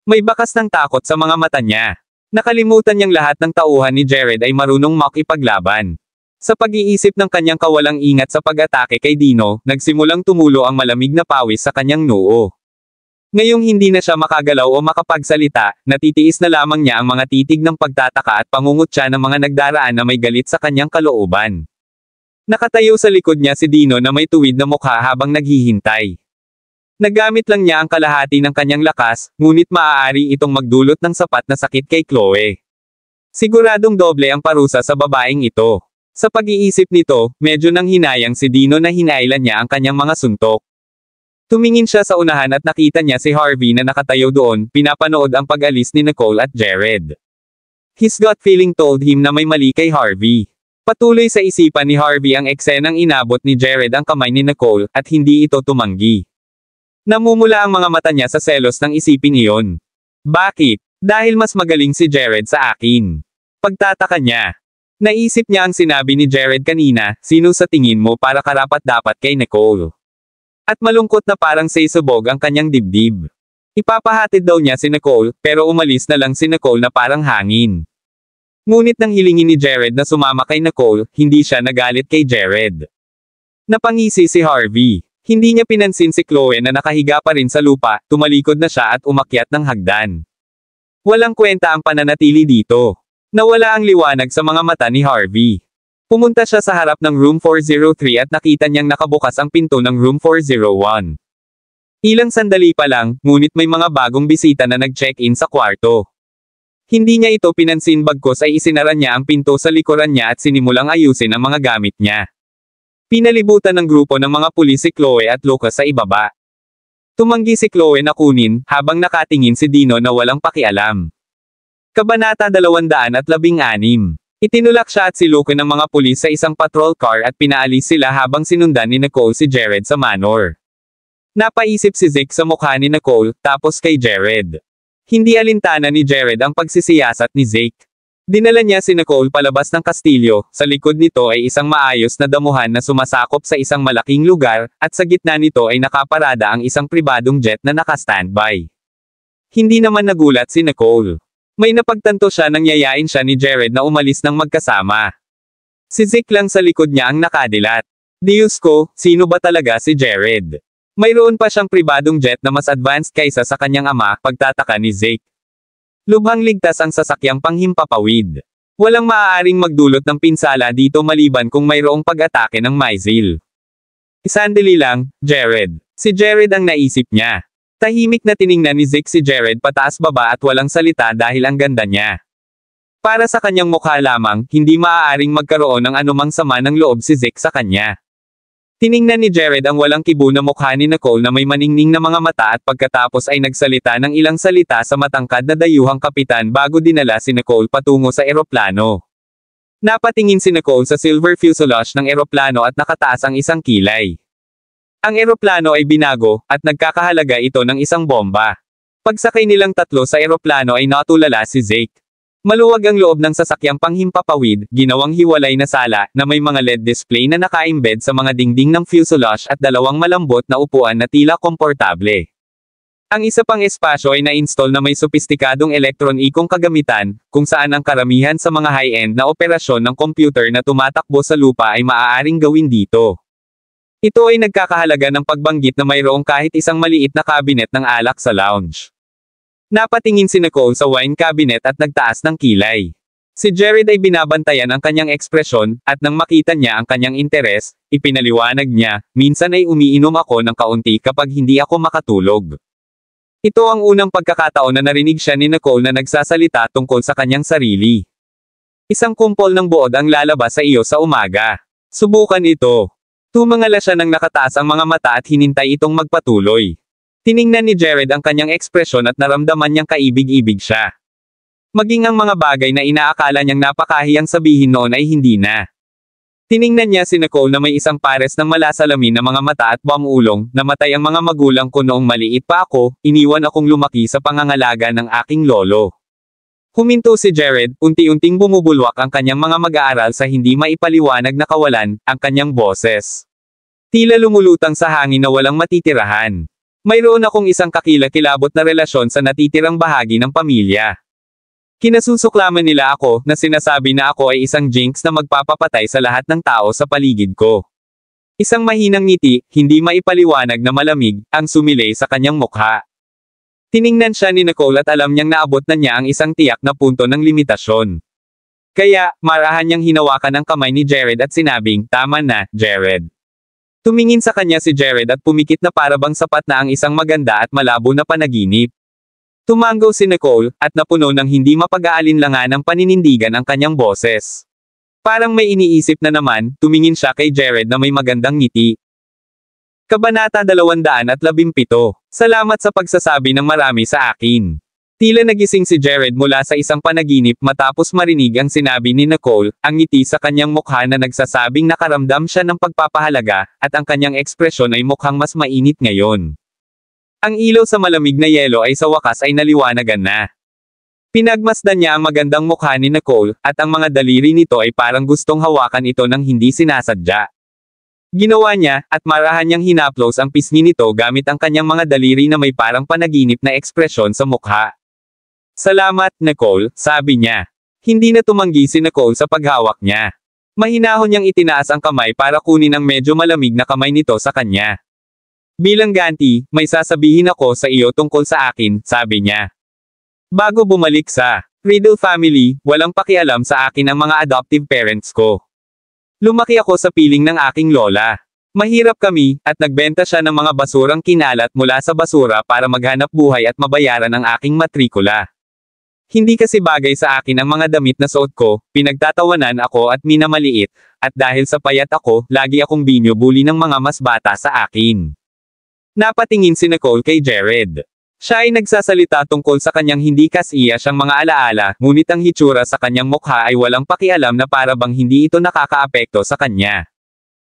May bakas ng takot sa mga mata niya. Nakalimutan niyang lahat ng tauhan ni Jared ay marunong makipaglaban. Sa pag-iisip ng kanyang kawalang ingat sa pag-atake kay Dino, nagsimulang tumulo ang malamig na pawis sa kanyang noo. Ngayong hindi na siya makagalaw o makapagsalita, natitiis na lamang niya ang mga titig ng pagtataka at pangungutya ng mga nagdaraan na may galit sa kanyang kalooban. Nakatayo sa likod niya si Dino na may tuwid na mukha habang naghihintay. Nagamit lang niya ang kalahati ng kanyang lakas, ngunit maaari itong magdulot ng sapat na sakit kay Chloe. Siguradong doble ang parusa sa babaeng ito. Sa pag-iisip nito, medyo nang hinayang si Dino na hinailan niya ang kanyang mga suntok. Tumingin siya sa unahan at nakita niya si Harvey na nakatayo doon, pinapanood ang pag-alis ni Nicole at Jared. His gut feeling told him na may mali kay Harvey. Patuloy sa isipan ni Harvey ang eksenang inabot ni Jared ang kamay ni Nicole, at hindi ito tumanggi. Namumula ang mga mata niya sa selos ng isiping iyon. Bakit? Dahil mas magaling si Jared sa akin. Pagtataka niya. Naisip niya ang sinabi ni Jared kanina, sino sa tingin mo para karapat-dapat kay Nicole? At malungkot na parang saysabog ang kanyang dibdib. Ipapahatid daw niya si Nicole, pero umalis na lang si Nicole na parang hangin. Ngunit nang hilingin ni Jared na sumama kay Nicole, hindi siya nagalit kay Jared. Napangisi si Harvey. Hindi niya pinansin si Chloe na nakahiga pa rin sa lupa, tumalikod na siya at umakyat ng hagdan. Walang kwenta ang pananatili dito. Nawala ang liwanag sa mga mata ni Harvey. Pumunta siya sa harap ng room 403 at nakita niyang nakabukas ang pinto ng room 401. Ilang sandali pa lang, ngunit may mga bagong bisita na nag-check-in sa kwarto. Hindi niya ito pinansin bagkos ay isinara niya ang pinto sa likuran niya at sinimulang ayusin ang mga gamit niya. Pinalibutan ng grupo ng mga pulis si Chloe at Lucas sa ibaba. Tumanggi si Chloe na kunin, habang nakatingin si Dino na walang pakialam. Kabanata 216. Itinulak siya at si Luke ng mga pulis sa isang patrol car at pinaalis sila habang sinundan ni Nicole si Jared sa manor. Napaisip si Zeke sa mukha ni Nicole, tapos kay Jared. Hindi alintana ni Jared ang pagsisiyasat ni Zeke. Dinala niya si Nicole palabas ng kastilyo, sa likod nito ay isang maayos na damuhan na sumasakop sa isang malaking lugar, at sa gitna nito ay nakaparada ang isang pribadong jet na naka-standby. Hindi naman nagulat si Nicole. May napagtanto siya nang yayain siya ni Jared na umalis ng magkasama. Si Zeke lang sa likod niya ang nakadilat. Diyos ko, sino ba talaga si Jared? Mayroon pa siyang pribadong jet na mas advanced kaysa sa kanyang ama, pagtataka ni Zeke. Lubhang ligtas ang sasakyang panghimpapawid. Walang maaaring magdulot ng pinsala dito maliban kung mayroong pag-atake ng missile. Sandali lang, Jared. Si Jared ang naisip niya. Tahimik na tiningnan ni Zeke si Jared pataas baba at walang salita dahil ang ganda niya. Para sa kanyang mukha lamang, hindi maaaring magkaroon ng anumang sama ng loob si Zeke sa kanya. Tiningnan ni Jared ang walang kibo na mukha ni Nicole na may maningning na mga mata at pagkatapos ay nagsalita ng ilang salita sa matangkad na dayuhang kapitan bago dinala si Nicole patungo sa eroplano. Napatingin si Nicole sa silver fuselage ng eroplano at nakataas ang isang kilay. Ang eroplano ay binago, at nagkakahalaga ito ng isang bomba. Pagsakay nilang tatlo sa eroplano ay natulala si Zeke. Maluwag ang loob ng sasakyang panghimpapawid, ginawang hiwalay na sala, na may mga LED display na naka-embed sa mga dingding ng fuselage at dalawang malambot na upuan na tila komportable. Ang isa pang espasyo ay na-install na may sopistikadong electron-ikong kagamitan, kung saan ang karamihan sa mga high-end na operasyon ng computer na tumatakbo sa lupa ay maaaring gawin dito. Ito ay nagkakahalaga ng pagbanggit na mayroong kahit isang maliit na cabinet ng alak sa lounge. Napatingin si Nicole sa wine cabinet at nagtaas ng kilay. Si Jared ay binabantayan ang kanyang ekspresyon, at nang makita niya ang kanyang interes, ipinaliwanag niya, minsan ay umiinom ako ng kaunti kapag hindi ako makatulog. Ito ang unang pagkakataon na narinig siya ni Nicole na nagsasalita tungkol sa kanyang sarili. Isang kumpol ng buod ang lalabas sa iyo sa umaga. Subukan ito. Tumangala siya nang nakataas ang mga mata at hinintay itong magpatuloy. Tiningnan ni Jared ang kanyang ekspresyon at naramdaman niyang kaibig-ibig siya. Maging ang mga bagay na inaakala niyang napakahiyang sabihin noon ay hindi na. Tiningnan niya si Nicole na may isang pares ng malasalamin na mga mata at bamulong, namatay ang mga magulang ko noong maliit pa ako, iniwan akong lumaki sa pangangalaga ng aking lolo. Huminto si Jared, unti-unting bumubulwak ang kanyang mga mag-aaral sa hindi maipaliwanag na kawalan, ang kanyang boses. Tila lumulutang sa hangin na walang matitirahan. Mayroon akong isang kakilakilabot na relasyon sa natitirang bahagi ng pamilya. Kinasusuklaman nila ako, na sinasabi na ako ay isang jinx na magpapapatay sa lahat ng tao sa paligid ko. Isang mahinang ngiti, hindi maipaliwanag na malamig, ang sumilay sa kanyang mukha. Tiningnan siya ni Nicole at alam niyang naabot na niya ang isang tiyak na punto ng limitasyon. Kaya, marahan niyang hinawakan ang kamay ni Jared at sinabing, "Tama na, Jared." Tumingin sa kanya si Jared at pumikit na parabang sapat na ang isang maganda at malabo na panaginip. Tumango si Nicole, at napuno ng hindi mapag-aalinlangan ng paninindigan ang kanyang boses. Parang may iniisip na naman, tumingin siya kay Jared na may magandang ngiti. Kabanata 217. Salamat sa pagsasabi ng marami sa akin. Tila nagising si Jared mula sa isang panaginip matapos marinig ang sinabi ni Nicole, ang ngiti sa kanyang mukha na nagsasabing nakaramdam siya ng pagpapahalaga, at ang kanyang ekspresyon ay mukhang mas mainit ngayon. Ang ilaw sa malamig na yelo ay sa wakas ay naliwanagan na. Pinagmasdan niya ang magandang mukha ni Nicole, at ang mga daliri nito ay parang gustong hawakan ito nang hindi sinasadya. Ginawa niya, at marahan niyang hinaplos ang pisngi nito gamit ang kanyang mga daliri na may parang panaginip na ekspresyon sa mukha. Salamat, Nicole, sabi niya. Hindi na tumanggi si Nicole sa paghawak niya. Mahinahon niyang itinaas ang kamay para kunin ang medyo malamig na kamay nito sa kanya. Bilang ganti, may sasabihin ako sa iyo tungkol sa akin, sabi niya. Bago bumalik sa Riddle family, walang pakialam sa akin ang mga adoptive parents ko. Lumaki ako sa piling ng aking lola. Mahirap kami, at nagbenta siya ng mga basurang kinalat mula sa basura para maghanap buhay at mabayaran ang aking matrikula. Hindi kasi bagay sa akin ang mga damit na suot ko, pinagtatawanan ako at minamaliit, at dahil sa payat ako, lagi akong binubuli ng mga mas bata sa akin. Napatingin si Nicole kay Jared. Siya ay nagsasalita tungkol sa kanyang hindi kasiya siyang mga alaala, ngunit ang hitsura sa kanyang mukha ay walang pakialam na para bang hindi ito nakakaapekto sa kanya.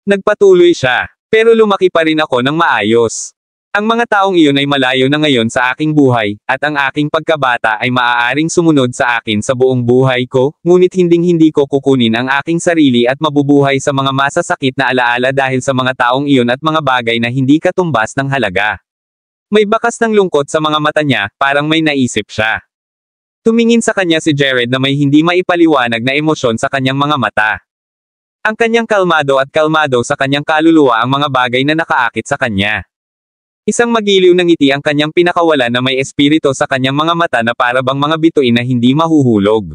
Nagpatuloy siya, pero lumaki pa rin ako ng maayos. Ang mga taong iyon ay malayo na ngayon sa aking buhay, at ang aking pagkabata ay maaaring sumunod sa akin sa buong buhay ko, ngunit hinding-hindi ko kukunin ang aking sarili at mabubuhay sa mga masasakit na alaala dahil sa mga taong iyon at mga bagay na hindi katumbas ng halaga. May bakas ng lungkot sa mga mata niya, parang may naisip siya. Tumingin sa kanya si Jared na may hindi maipaliwanag na emosyon sa kanyang mga mata. Ang kanyang kalmado at kalmado sa kanyang kaluluwa ang mga bagay na nakaakit sa kanya. Isang magiliw na ngiti ang kanyang pinakawalan na may espiritu sa kanyang mga mata na para bang mga bituin na hindi mahuhulog.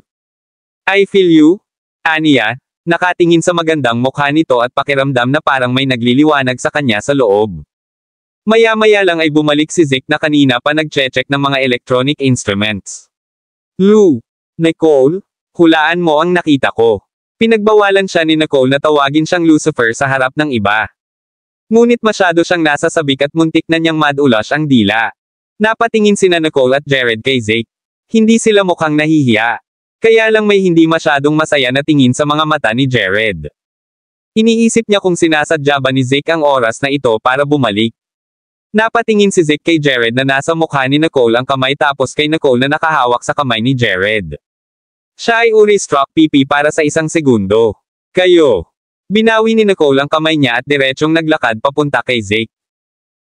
I feel you, aniya, nakatingin sa magandang mukha nito at pakiramdam na parang may nagliliwanag sa kanya sa loob. Maya-maya lang ay bumalik si Zeke na kanina pa nag-check ng mga electronic instruments. Lou, Nicole, hulaan mo ang nakita ko. Pinagbawalan siya ni Nicole na tawagin siyang Lucifer sa harap ng iba. Ngunit masyado siyang nasa sabik at muntik na niyang madulas ang dila. Napatingin sina Nicole at Jared kay Zeke. Hindi sila mukhang nahihiya. Kaya lang may hindi masyadong masaya na tingin sa mga mata ni Jared. Iniisip niya kung sinasadya ba ni Zeke ang oras na ito para bumalik. Napatingin si Zeke kay Jared na nasa mukha ni Nicole ang kamay tapos kay Nicole na nakahawak sa kamay ni Jared. Siya ay uri-struck pipi para sa isang segundo. Kayo. Binawi ni Nicole ang kamay niya at diretsyong naglakad papunta kay Zeke.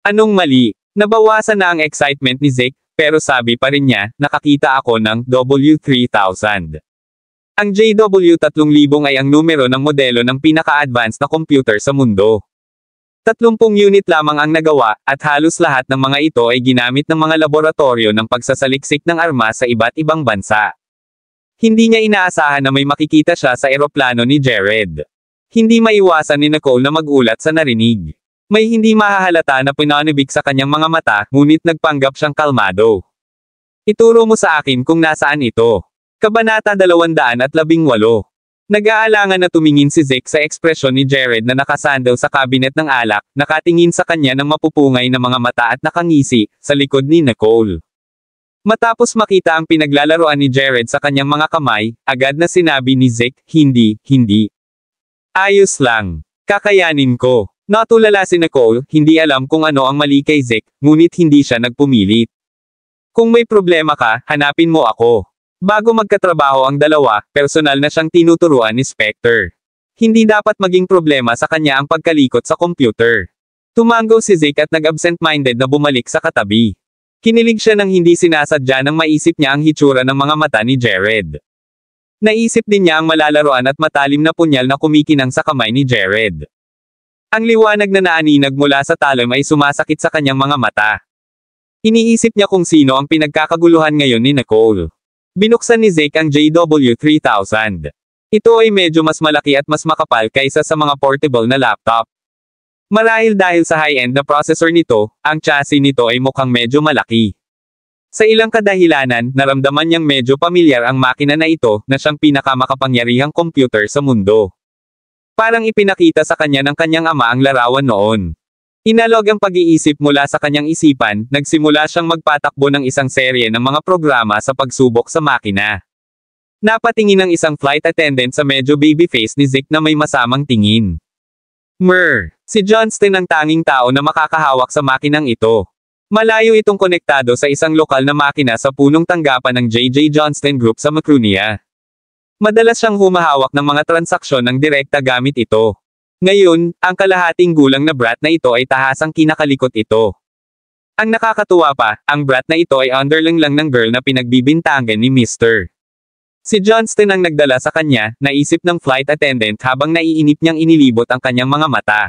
Anong mali? Nabawasan na ang excitement ni Zeke, pero sabi pa rin niya, nakakita ako ng W3000. Ang JW3000 ay ang numero ng modelo ng pinaka-advanced na computer sa mundo. 30 unit lamang ang nagawa, at halos lahat ng mga ito ay ginamit ng mga laboratorio ng pagsasaliksik ng armas sa iba't ibang bansa. Hindi niya inaasahan na may makikita siya sa eroplano ni Jared. Hindi maiwasan ni Nicole na magulat sa narinig. May hindi mahahalata na pinanibik sa kanyang mga mata, ngunit nagpanggap siyang kalmado. Ituro mo sa akin kung nasaan ito. Kabanata 218. Nag-aalangan na tumingin si Zeke sa ekspresyon ni Jared na nakasandal sa kabinet ng alak, nakatingin sa kanya ng mapupungay na mga mata at nakangisi, sa likod ni Nicole. Matapos makita ang pinaglalaroan ni Jared sa kanyang mga kamay, agad na sinabi ni Zeke, hindi. Ayos lang. Kakayanin ko. Natulala si Nicole, hindi alam kung ano ang mali kay Zeke, ngunit hindi siya nagpumilit. Kung may problema ka, hanapin mo ako. Bago magkatrabaho ang dalawa, personal na siyang tinuturuan ni Spectre. Hindi dapat maging problema sa kanya ang pagkalikot sa computer. Tumango si Zeke at nag-absent-minded na bumalik sa katabi. Kinilig siya nang hindi sinasadya nang maisip niya ang hitsura ng mga mata ni Jared. Naisip din niya ang malalaroan at matalim na punyal na kumikinang sa kamay ni Jared. Ang liwanag na naaninag mula sa talim ay sumasakit sa kanyang mga mata. Iniisip niya kung sino ang pinagkakaguluhan ngayon ni Nicole. Binuksan ni Zeke ang JW3000. Ito ay medyo mas malaki at mas makapal kaysa sa mga portable na laptop. Marahil dahil sa high-end na processor nito, ang chassis nito ay mukhang medyo malaki. Sa ilang kadahilanan, naramdaman niyang medyo pamilyar ang makina na ito, na siyang pinakamakapangyarihang computer sa mundo. Parang ipinakita sa kanya ng kanyang ama ang larawan noon. Inalog ang pag-iisip mula sa kanyang isipan, nagsimula siyang magpatakbo ng isang serye ng mga programa sa pagsubok sa makina. Napatingin ang isang flight attendant sa medyo baby face ni Zeke na may masamang tingin. Si Johnston ang tanging tao na makakahawak sa makinang ito. Malayo itong konektado sa isang lokal na makina sa punong tanggapan ng J.J. Johnston Group sa Macronia. Madalas siyang humahawak ng mga transaksyon ng direkta gamit ito. Ngayon, ang kalahating gulang na brat na ito ay tahasang kinakalikot ito. Ang nakakatuwa pa, ang brat na ito ay underling lang ng girl na pinagbibintangan ni Mr. Si Johnston ang nagdala sa kanya, naisip ng flight attendant habang naiinip niyang inilibot ang kanyang mga mata.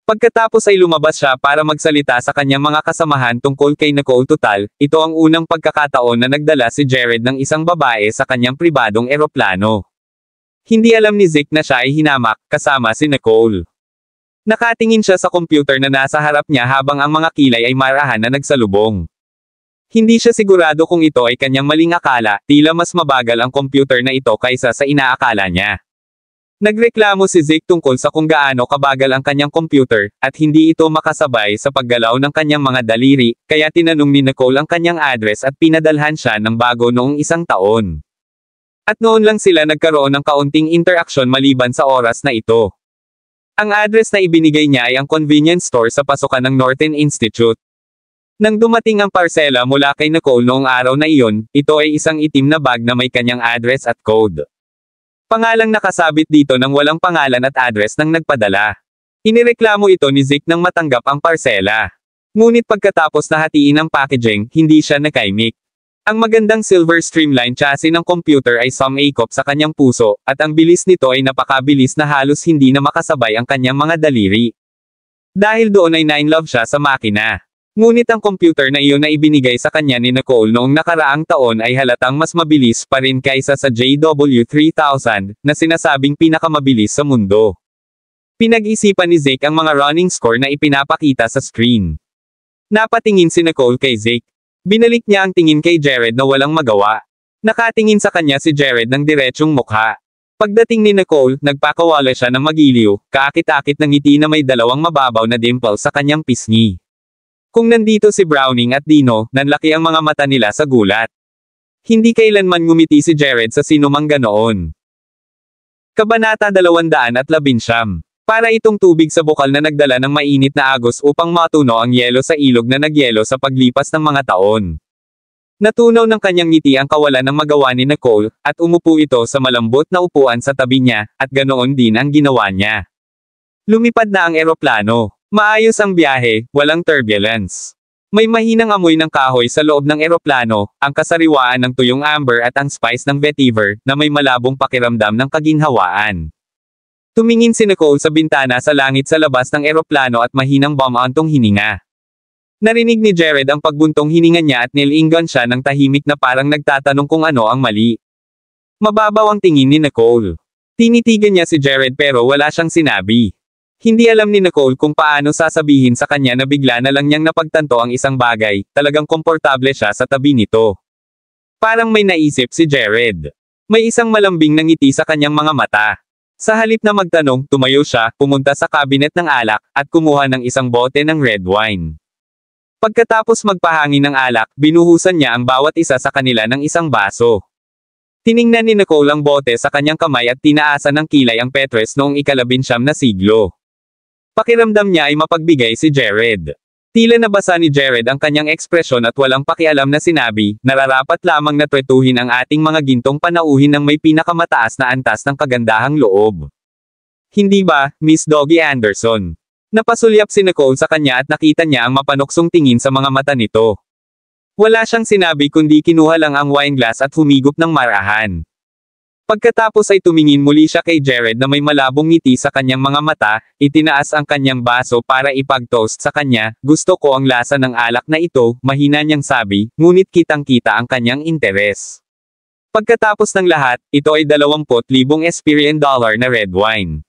Pagkatapos ay lumabas siya para magsalita sa kanyang mga kasamahan tungkol kay Nicole. Total, ito ang unang pagkakataon na nagdala si Jared ng isang babae sa kanyang pribadong eroplano. Hindi alam ni Zeke na siya ay hinamak, kasama si Nicole. Nakatingin siya sa computer na nasa harap niya habang ang mga kilay ay marahan na nagsalubong. Hindi siya sigurado kung ito ay kanyang maling akala, tila mas mabagal ang computer na ito kaysa sa inaakala niya. Nagreklamo si Zeke tungkol sa kung gaano kabagal ang kanyang computer, at hindi ito makasabay sa paggalaw ng kanyang mga daliri, kaya tinanong ni Nicole ang kanyang address at pinadalhan siya ng bago noong 1 taon. At noon lang sila nagkaroon ng kaunting interaksyon maliban sa oras na ito. Ang address na ibinigay niya ay ang convenience store sa pasukan ng Norton Institute. Nang dumating ang parsela mula kay Nicole noong araw na iyon, ito ay isang itim na bag na may kanyang address at code. Pangalang nakasabit dito ng walang pangalan at address ng nagpadala. Inireklamo ito ni Zeke nang matanggap ang parsela. Ngunit pagkatapos na hatiin ang packaging, hindi siya nakaimik. Ang magandang silver streamline chassis ng computer ay sumakop sa kanyang puso, at ang bilis nito ay napakabilis na halos hindi na makasabay ang kanyang mga daliri. Dahil doon ay 9 love siya sa makina. Ngunit ang computer na iyon na ibinigay sa kanya ni Nicole noong nakaraang taon ay halatang mas mabilis pa rin kaysa sa JW3000, na sinasabing pinakamabilis sa mundo. Pinag-isipan ni Zeke ang mga running score na ipinapakita sa screen. Napatingin si Nicole kay Zeke. Binalik niya ang tingin kay Jared na walang magawa. Nakatingin sa kanya si Jared ng diretsyong mukha. Pagdating ni Nicole, nagpakawala siya ng magiliw, kaakit-akit ng ngiti na may dalawang mababaw na dimple sa kanyang pisngi. Kung nandito si Browning at Dino, nanlaki ang mga mata nila sa gulat. Hindi kailanman ngumiti si Jared sa sinumang ganoon. Kabanata 219. Para itong tubig sa bukal na nagdala ng mainit na agos upang matuno ang yelo sa ilog na nagyelo sa paglipas ng mga taon. Natunaw ng kanyang ngiti ang kawalan ng magawa ni Nicole, at umupo ito sa malambot na upuan sa tabi niya, at ganoon din ang ginawa niya. Lumipad na ang eroplano. Maayos ang biyahe, walang turbulence. May mahinang amoy ng kahoy sa loob ng eroplano, ang kasariwaan ng tuyong amber at ang spice ng vetiver, na may malabong pakiramdam ng kaginhawaan. Tumingin si Nicole sa bintana sa langit sa labas ng eroplano at mahinang bumantong hininga. Narinig ni Jared ang pagbuntong hininga niya at nilingon siya ng tahimik na parang nagtatanong kung ano ang mali. Mababaw ang tingin ni Nicole. Tinitigan niya si Jared pero wala siyang sinabi. Hindi alam ni Nicole kung paano sasabihin sa kanya na bigla na lang niyang napagtanto ang isang bagay, talagang komportable siya sa tabi nito. Parang may naisip si Jared. May isang malambing na ngiti sa kanyang mga mata. Sa halip na magtanong, tumayo siya, pumunta sa cabinet ng alak, at kumuha ng isang bote ng red wine. Pagkatapos magpahangin ng alak, binuhusan niya ang bawat isa sa kanila ng isang baso. Tiningnan ni Nicole ang bote sa kanyang kamay at tinaasan ng kilay ang Petres noong ika-19 na siglo. Pakiramdam niya ay mapagbigay si Jared. Tila nabasa ni Jared ang kanyang ekspresyon at walang pakialam na sinabi, nararapat lamang na tretuhin ang ating mga gintong panauhin ng may pinakamataas na antas ng kagandahang loob. Hindi ba, Miss Doggy Anderson? Napasulyap si Nicole sa kanya at nakita niya ang mapanuksong tingin sa mga mata nito. Wala siyang sinabi kundi kinuha lang ang wine glass at humigop ng marahan. Pagkatapos ay tumingin muli siya kay Jared na may malabong ngiti sa kanyang mga mata, itinaas ang kanyang baso para ipag-toast sa kanya, gusto ko ang lasa ng alak na ito, mahina niyang sabi, ngunit kitang-kita ang kanyang interes. Pagkatapos ng lahat, ito ay 20,000 Esperian dollar na red wine.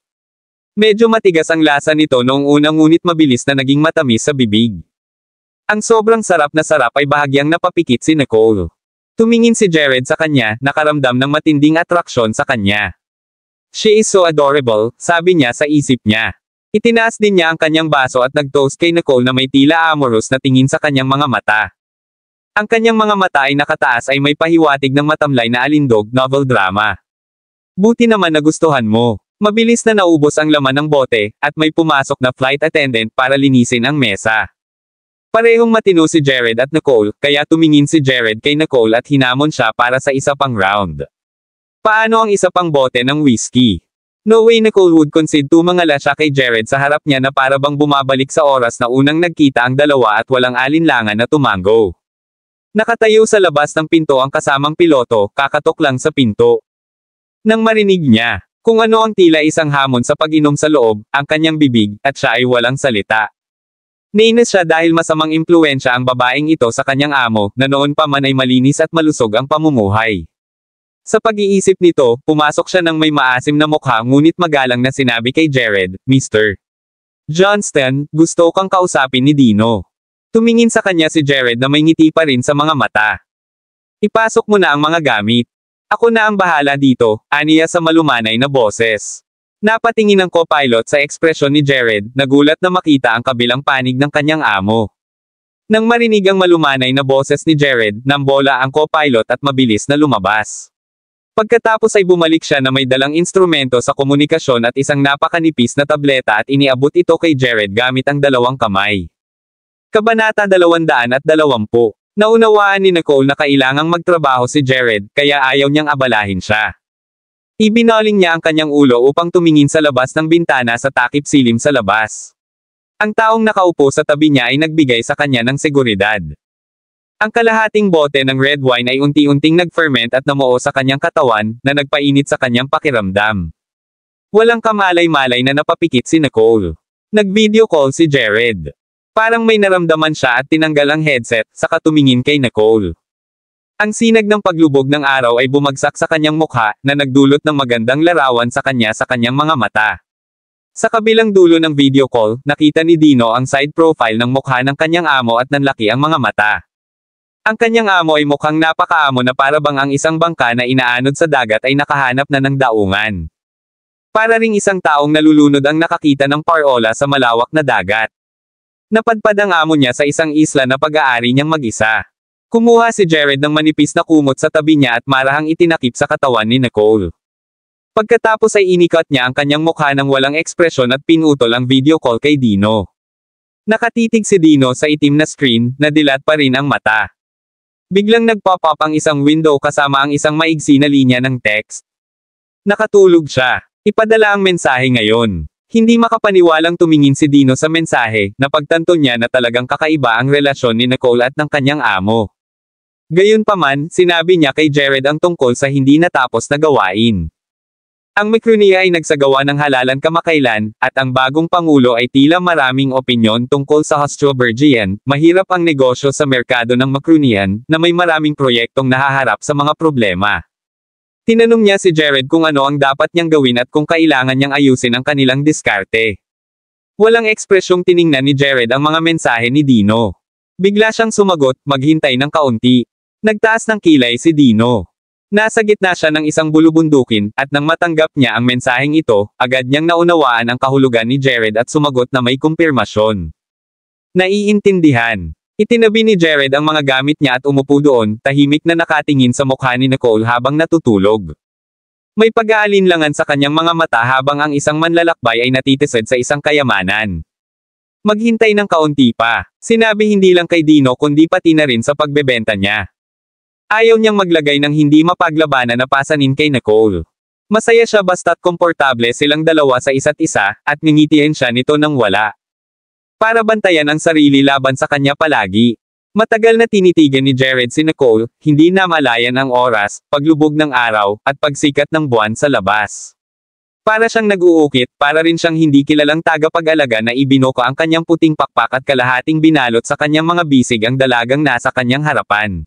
Medyo matigas ang lasa nito noong unang ngunit mabilis na naging matamis sa bibig. Ang sobrang sarap ay bahagyang napapikit si Nicole. Tumingin si Jared sa kanya, nakaramdam ng matinding atraksyon sa kanya. She is so adorable, sabi niya sa isip niya. Itinaas din niya ang kanyang baso at nag-toast kay Nicole na may tila amorous na tingin sa kanyang mga mata. Ang kanyang mga mata ay nakataas ay may pahiwatig ng matamlay na alindog, novel drama. Buti naman nagustuhan mo. Mabilis na naubos ang laman ng bote, at may pumasok na flight attendant para linisin ang mesa. Parehong matino si Jared at Nicole, kaya tumingin si Jared kay Nicole at hinamon siya para sa isa pang round. Paano ang isa pang bote ng whiskey? No way Nicole would concede, tumangala siya kay Jared sa harap niya na para bang bumabalik sa oras na unang nagkita ang dalawa at walang alinlangan na tumango. Nakatayo sa labas ng pinto ang kasamang piloto, kakatok lang sa pinto. Nang marinig niya, kung ano ang tila isang hamon sa pag-inom sa loob, ang kanyang bibig, at siya ay walang salita. Nainis siya dahil masamang impluwensya ang babaeng ito sa kanyang amo, na noon pa man ay malinis at malusog ang pamumuhay. Sa pag-iisip nito, pumasok siya ng may maasim na mukha ngunit magalang na sinabi kay Jared, Mr. Johnston, gusto kang kausapin ni Dino. Tumingin sa kanya si Jared na may ngiti pa rin sa mga mata. Ipasok mo na ang mga gamit. Ako na ang bahala dito, aniya sa malumanay na boses. Napatingin ang co-pilot sa ekspresyon ni Jared, nagulat na makita ang kabilang panig ng kanyang amo. Nang marinig ang malumanay na boses ni Jared, nambola ang co-pilot at mabilis na lumabas. Pagkatapos ay bumalik siya na may dalang instrumento sa komunikasyon at isang napakanipis na tableta at iniabot ito kay Jared gamit ang dalawang kamay. Kabanata 220. Naunawaan ni Nicole na kailangang magtrabaho si Jared, kaya ayaw niyang abalahin siya. Ibinaling niya ang kanyang ulo upang tumingin sa labas ng bintana sa takip silim sa labas. Ang taong nakaupo sa tabi niya ay nagbigay sa kanya ng seguridad. Ang kalahating bote ng red wine ay unti-unting nag-ferment at namuo sa kanyang katawan, na nagpainit sa kanyang pakiramdam. Walang kamalay-malay na napapikit si Nicole. Nag-video call si Jared. Parang may naramdaman siya at tinanggal ang headset, saka tumingin kay Nicole. Ang sinag ng paglubog ng araw ay bumagsak sa kanyang mukha, na nagdulot ng magandang larawan sa kanyang mga mata. Sa kabilang dulo ng video call, nakita ni Dino ang side profile ng mukha ng kanyang amo at nanlaki ang mga mata. Ang kanyang amo ay mukhang napakaamo na para bang ang isang bangka na inaanod sa dagat ay nakahanap na ng daungan. Para ring isang taong nalulunod ang nakakita ng parola sa malawak na dagat. Napadpad ang amo niya sa isang isla na pag-aari niyang mag-isa. Kumuha si Jared ng manipis na kumot sa tabi niya at marahang itinakip sa katawan ni Nicole. Pagkatapos ay inikot niya ang kanyang mukha ng walang ekspresyon at pinutol ang video call kay Dino. Nakatitig si Dino sa itim na screen, na dilat pa rin ang mata. Biglang nag-pop up ang isang window kasama ang isang maigsi na linya ng text. Nakatulog siya. Ipadala ang mensahe ngayon. Hindi makapaniwalang tumingin si Dino sa mensahe, napagtanto niya na talagang kakaiba ang relasyon ni Nicole at ng kanyang amo. Gayunpaman, sinabi niya kay Jared ang tungkol sa hindi natapos na gawain. Ang Micronia ay nagsagawa ng halalan kamakailan, at ang bagong pangulo ay tila maraming opinyon tungkol sa Hastrobergian. Mahirap ang negosyo sa merkado ng Macronian, na may maraming proyektong nahaharap sa mga problema. Tinanong niya si Jared kung ano ang dapat niyang gawin at kung kailangan niyang ayusin ang kanilang diskarte. Walang ekspresyong tiningnan ni Jared ang mga mensahe ni Dino. Bigla siyang sumagot, maghintay ng kaunti. Nagtaas ng kilay si Dino. Nasa gitna siya ng isang bulubundukin, at nang matanggap niya ang mensaheng ito, agad niyang naunawaan ang kahulugan ni Jared at sumagot na may kumpirmasyon. Naiintindihan. Itinabi ni Jared ang mga gamit niya at umupo doon, tahimik na nakatingin sa mukha ni Nicole habang natutulog. May pag-aalinlangan sa kanyang mga mata habang ang isang manlalakbay ay natitisod sa isang kayamanan. Maghintay ng kaunti pa. Sinabi hindi lang kay Dino kundi pati na rin sa pagbebenta niya. Ayaw niyang maglagay ng hindi mapaglabanan na pasanin kay Nicole. Masaya siya basta't komportable silang dalawa sa isa't isa, at ngingitian siya nito nang wala. Para bantayan ang sarili laban sa kanya palagi. Matagal na tinitigan ni Jared si Nicole, hindi na malayan ang oras, paglubog ng araw, at pagsikat ng buwan sa labas. Para siyang nag-uukit, para rin siyang hindi kilalang tagapag-alaga na ibinuka ang kanyang puting pakpak at kalahating binalot sa kanyang mga bisig ang dalagang nasa kanyang harapan.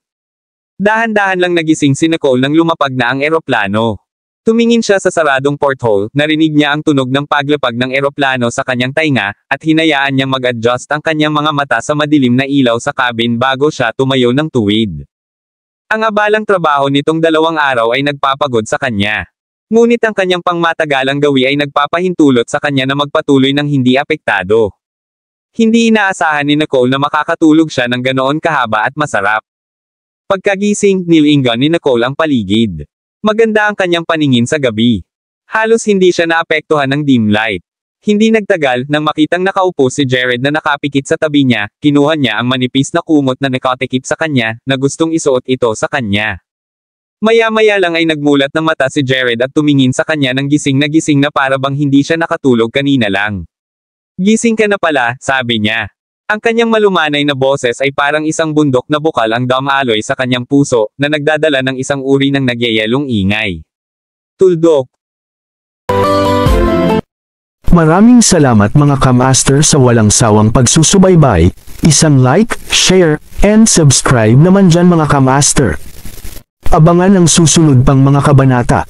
Dahan-dahan lang nagising si Nicole nang lumapag na ang eroplano. Tumingin siya sa saradong porthole, narinig niya ang tunog ng paglapag ng eroplano sa kanyang tainga, at hinayaan niyang mag-adjust ang kanyang mga mata sa madilim na ilaw sa cabin bago siya tumayo ng tuwid. Ang abalang trabaho nitong 2 araw ay nagpapagod sa kanya. Ngunit ang kanyang pangmatagalang gawi ay nagpapahintulot sa kanya na magpatuloy ng hindi apektado. Hindi inaasahan ni Nicole na makakatulog siya ng ganoon kahaba at masarap. Pagkagising, nilinggan ni Nicole ang paligid. Maganda ang kanyang paningin sa gabi. Halos hindi siya naapektuhan ng dim light. Hindi nagtagal, nang makitang nakaupo si Jared na nakapikit sa tabi niya, kinuha niya ang manipis na kumot na nakatikip sa kanya, na gustong isuot ito sa kanya. Maya-maya lang ay nagmulat ng mata si Jared at tumingin sa kanya ng gising na para bang hindi siya nakatulog kanina lang. Gising ka na pala, sabi niya. Ang kanyang malumanay na boses ay parang isang bundok na bukal ang damaloy sa kanyang puso, na nagdadala ng isang uri ng nagyayelong ingay. Tuldok. Maraming salamat mga kamaster sa walang sawang pagsusubaybay. Isang like, share, and subscribe naman dyan mga kamaster. Abangan ang susunod pang mga kabanata.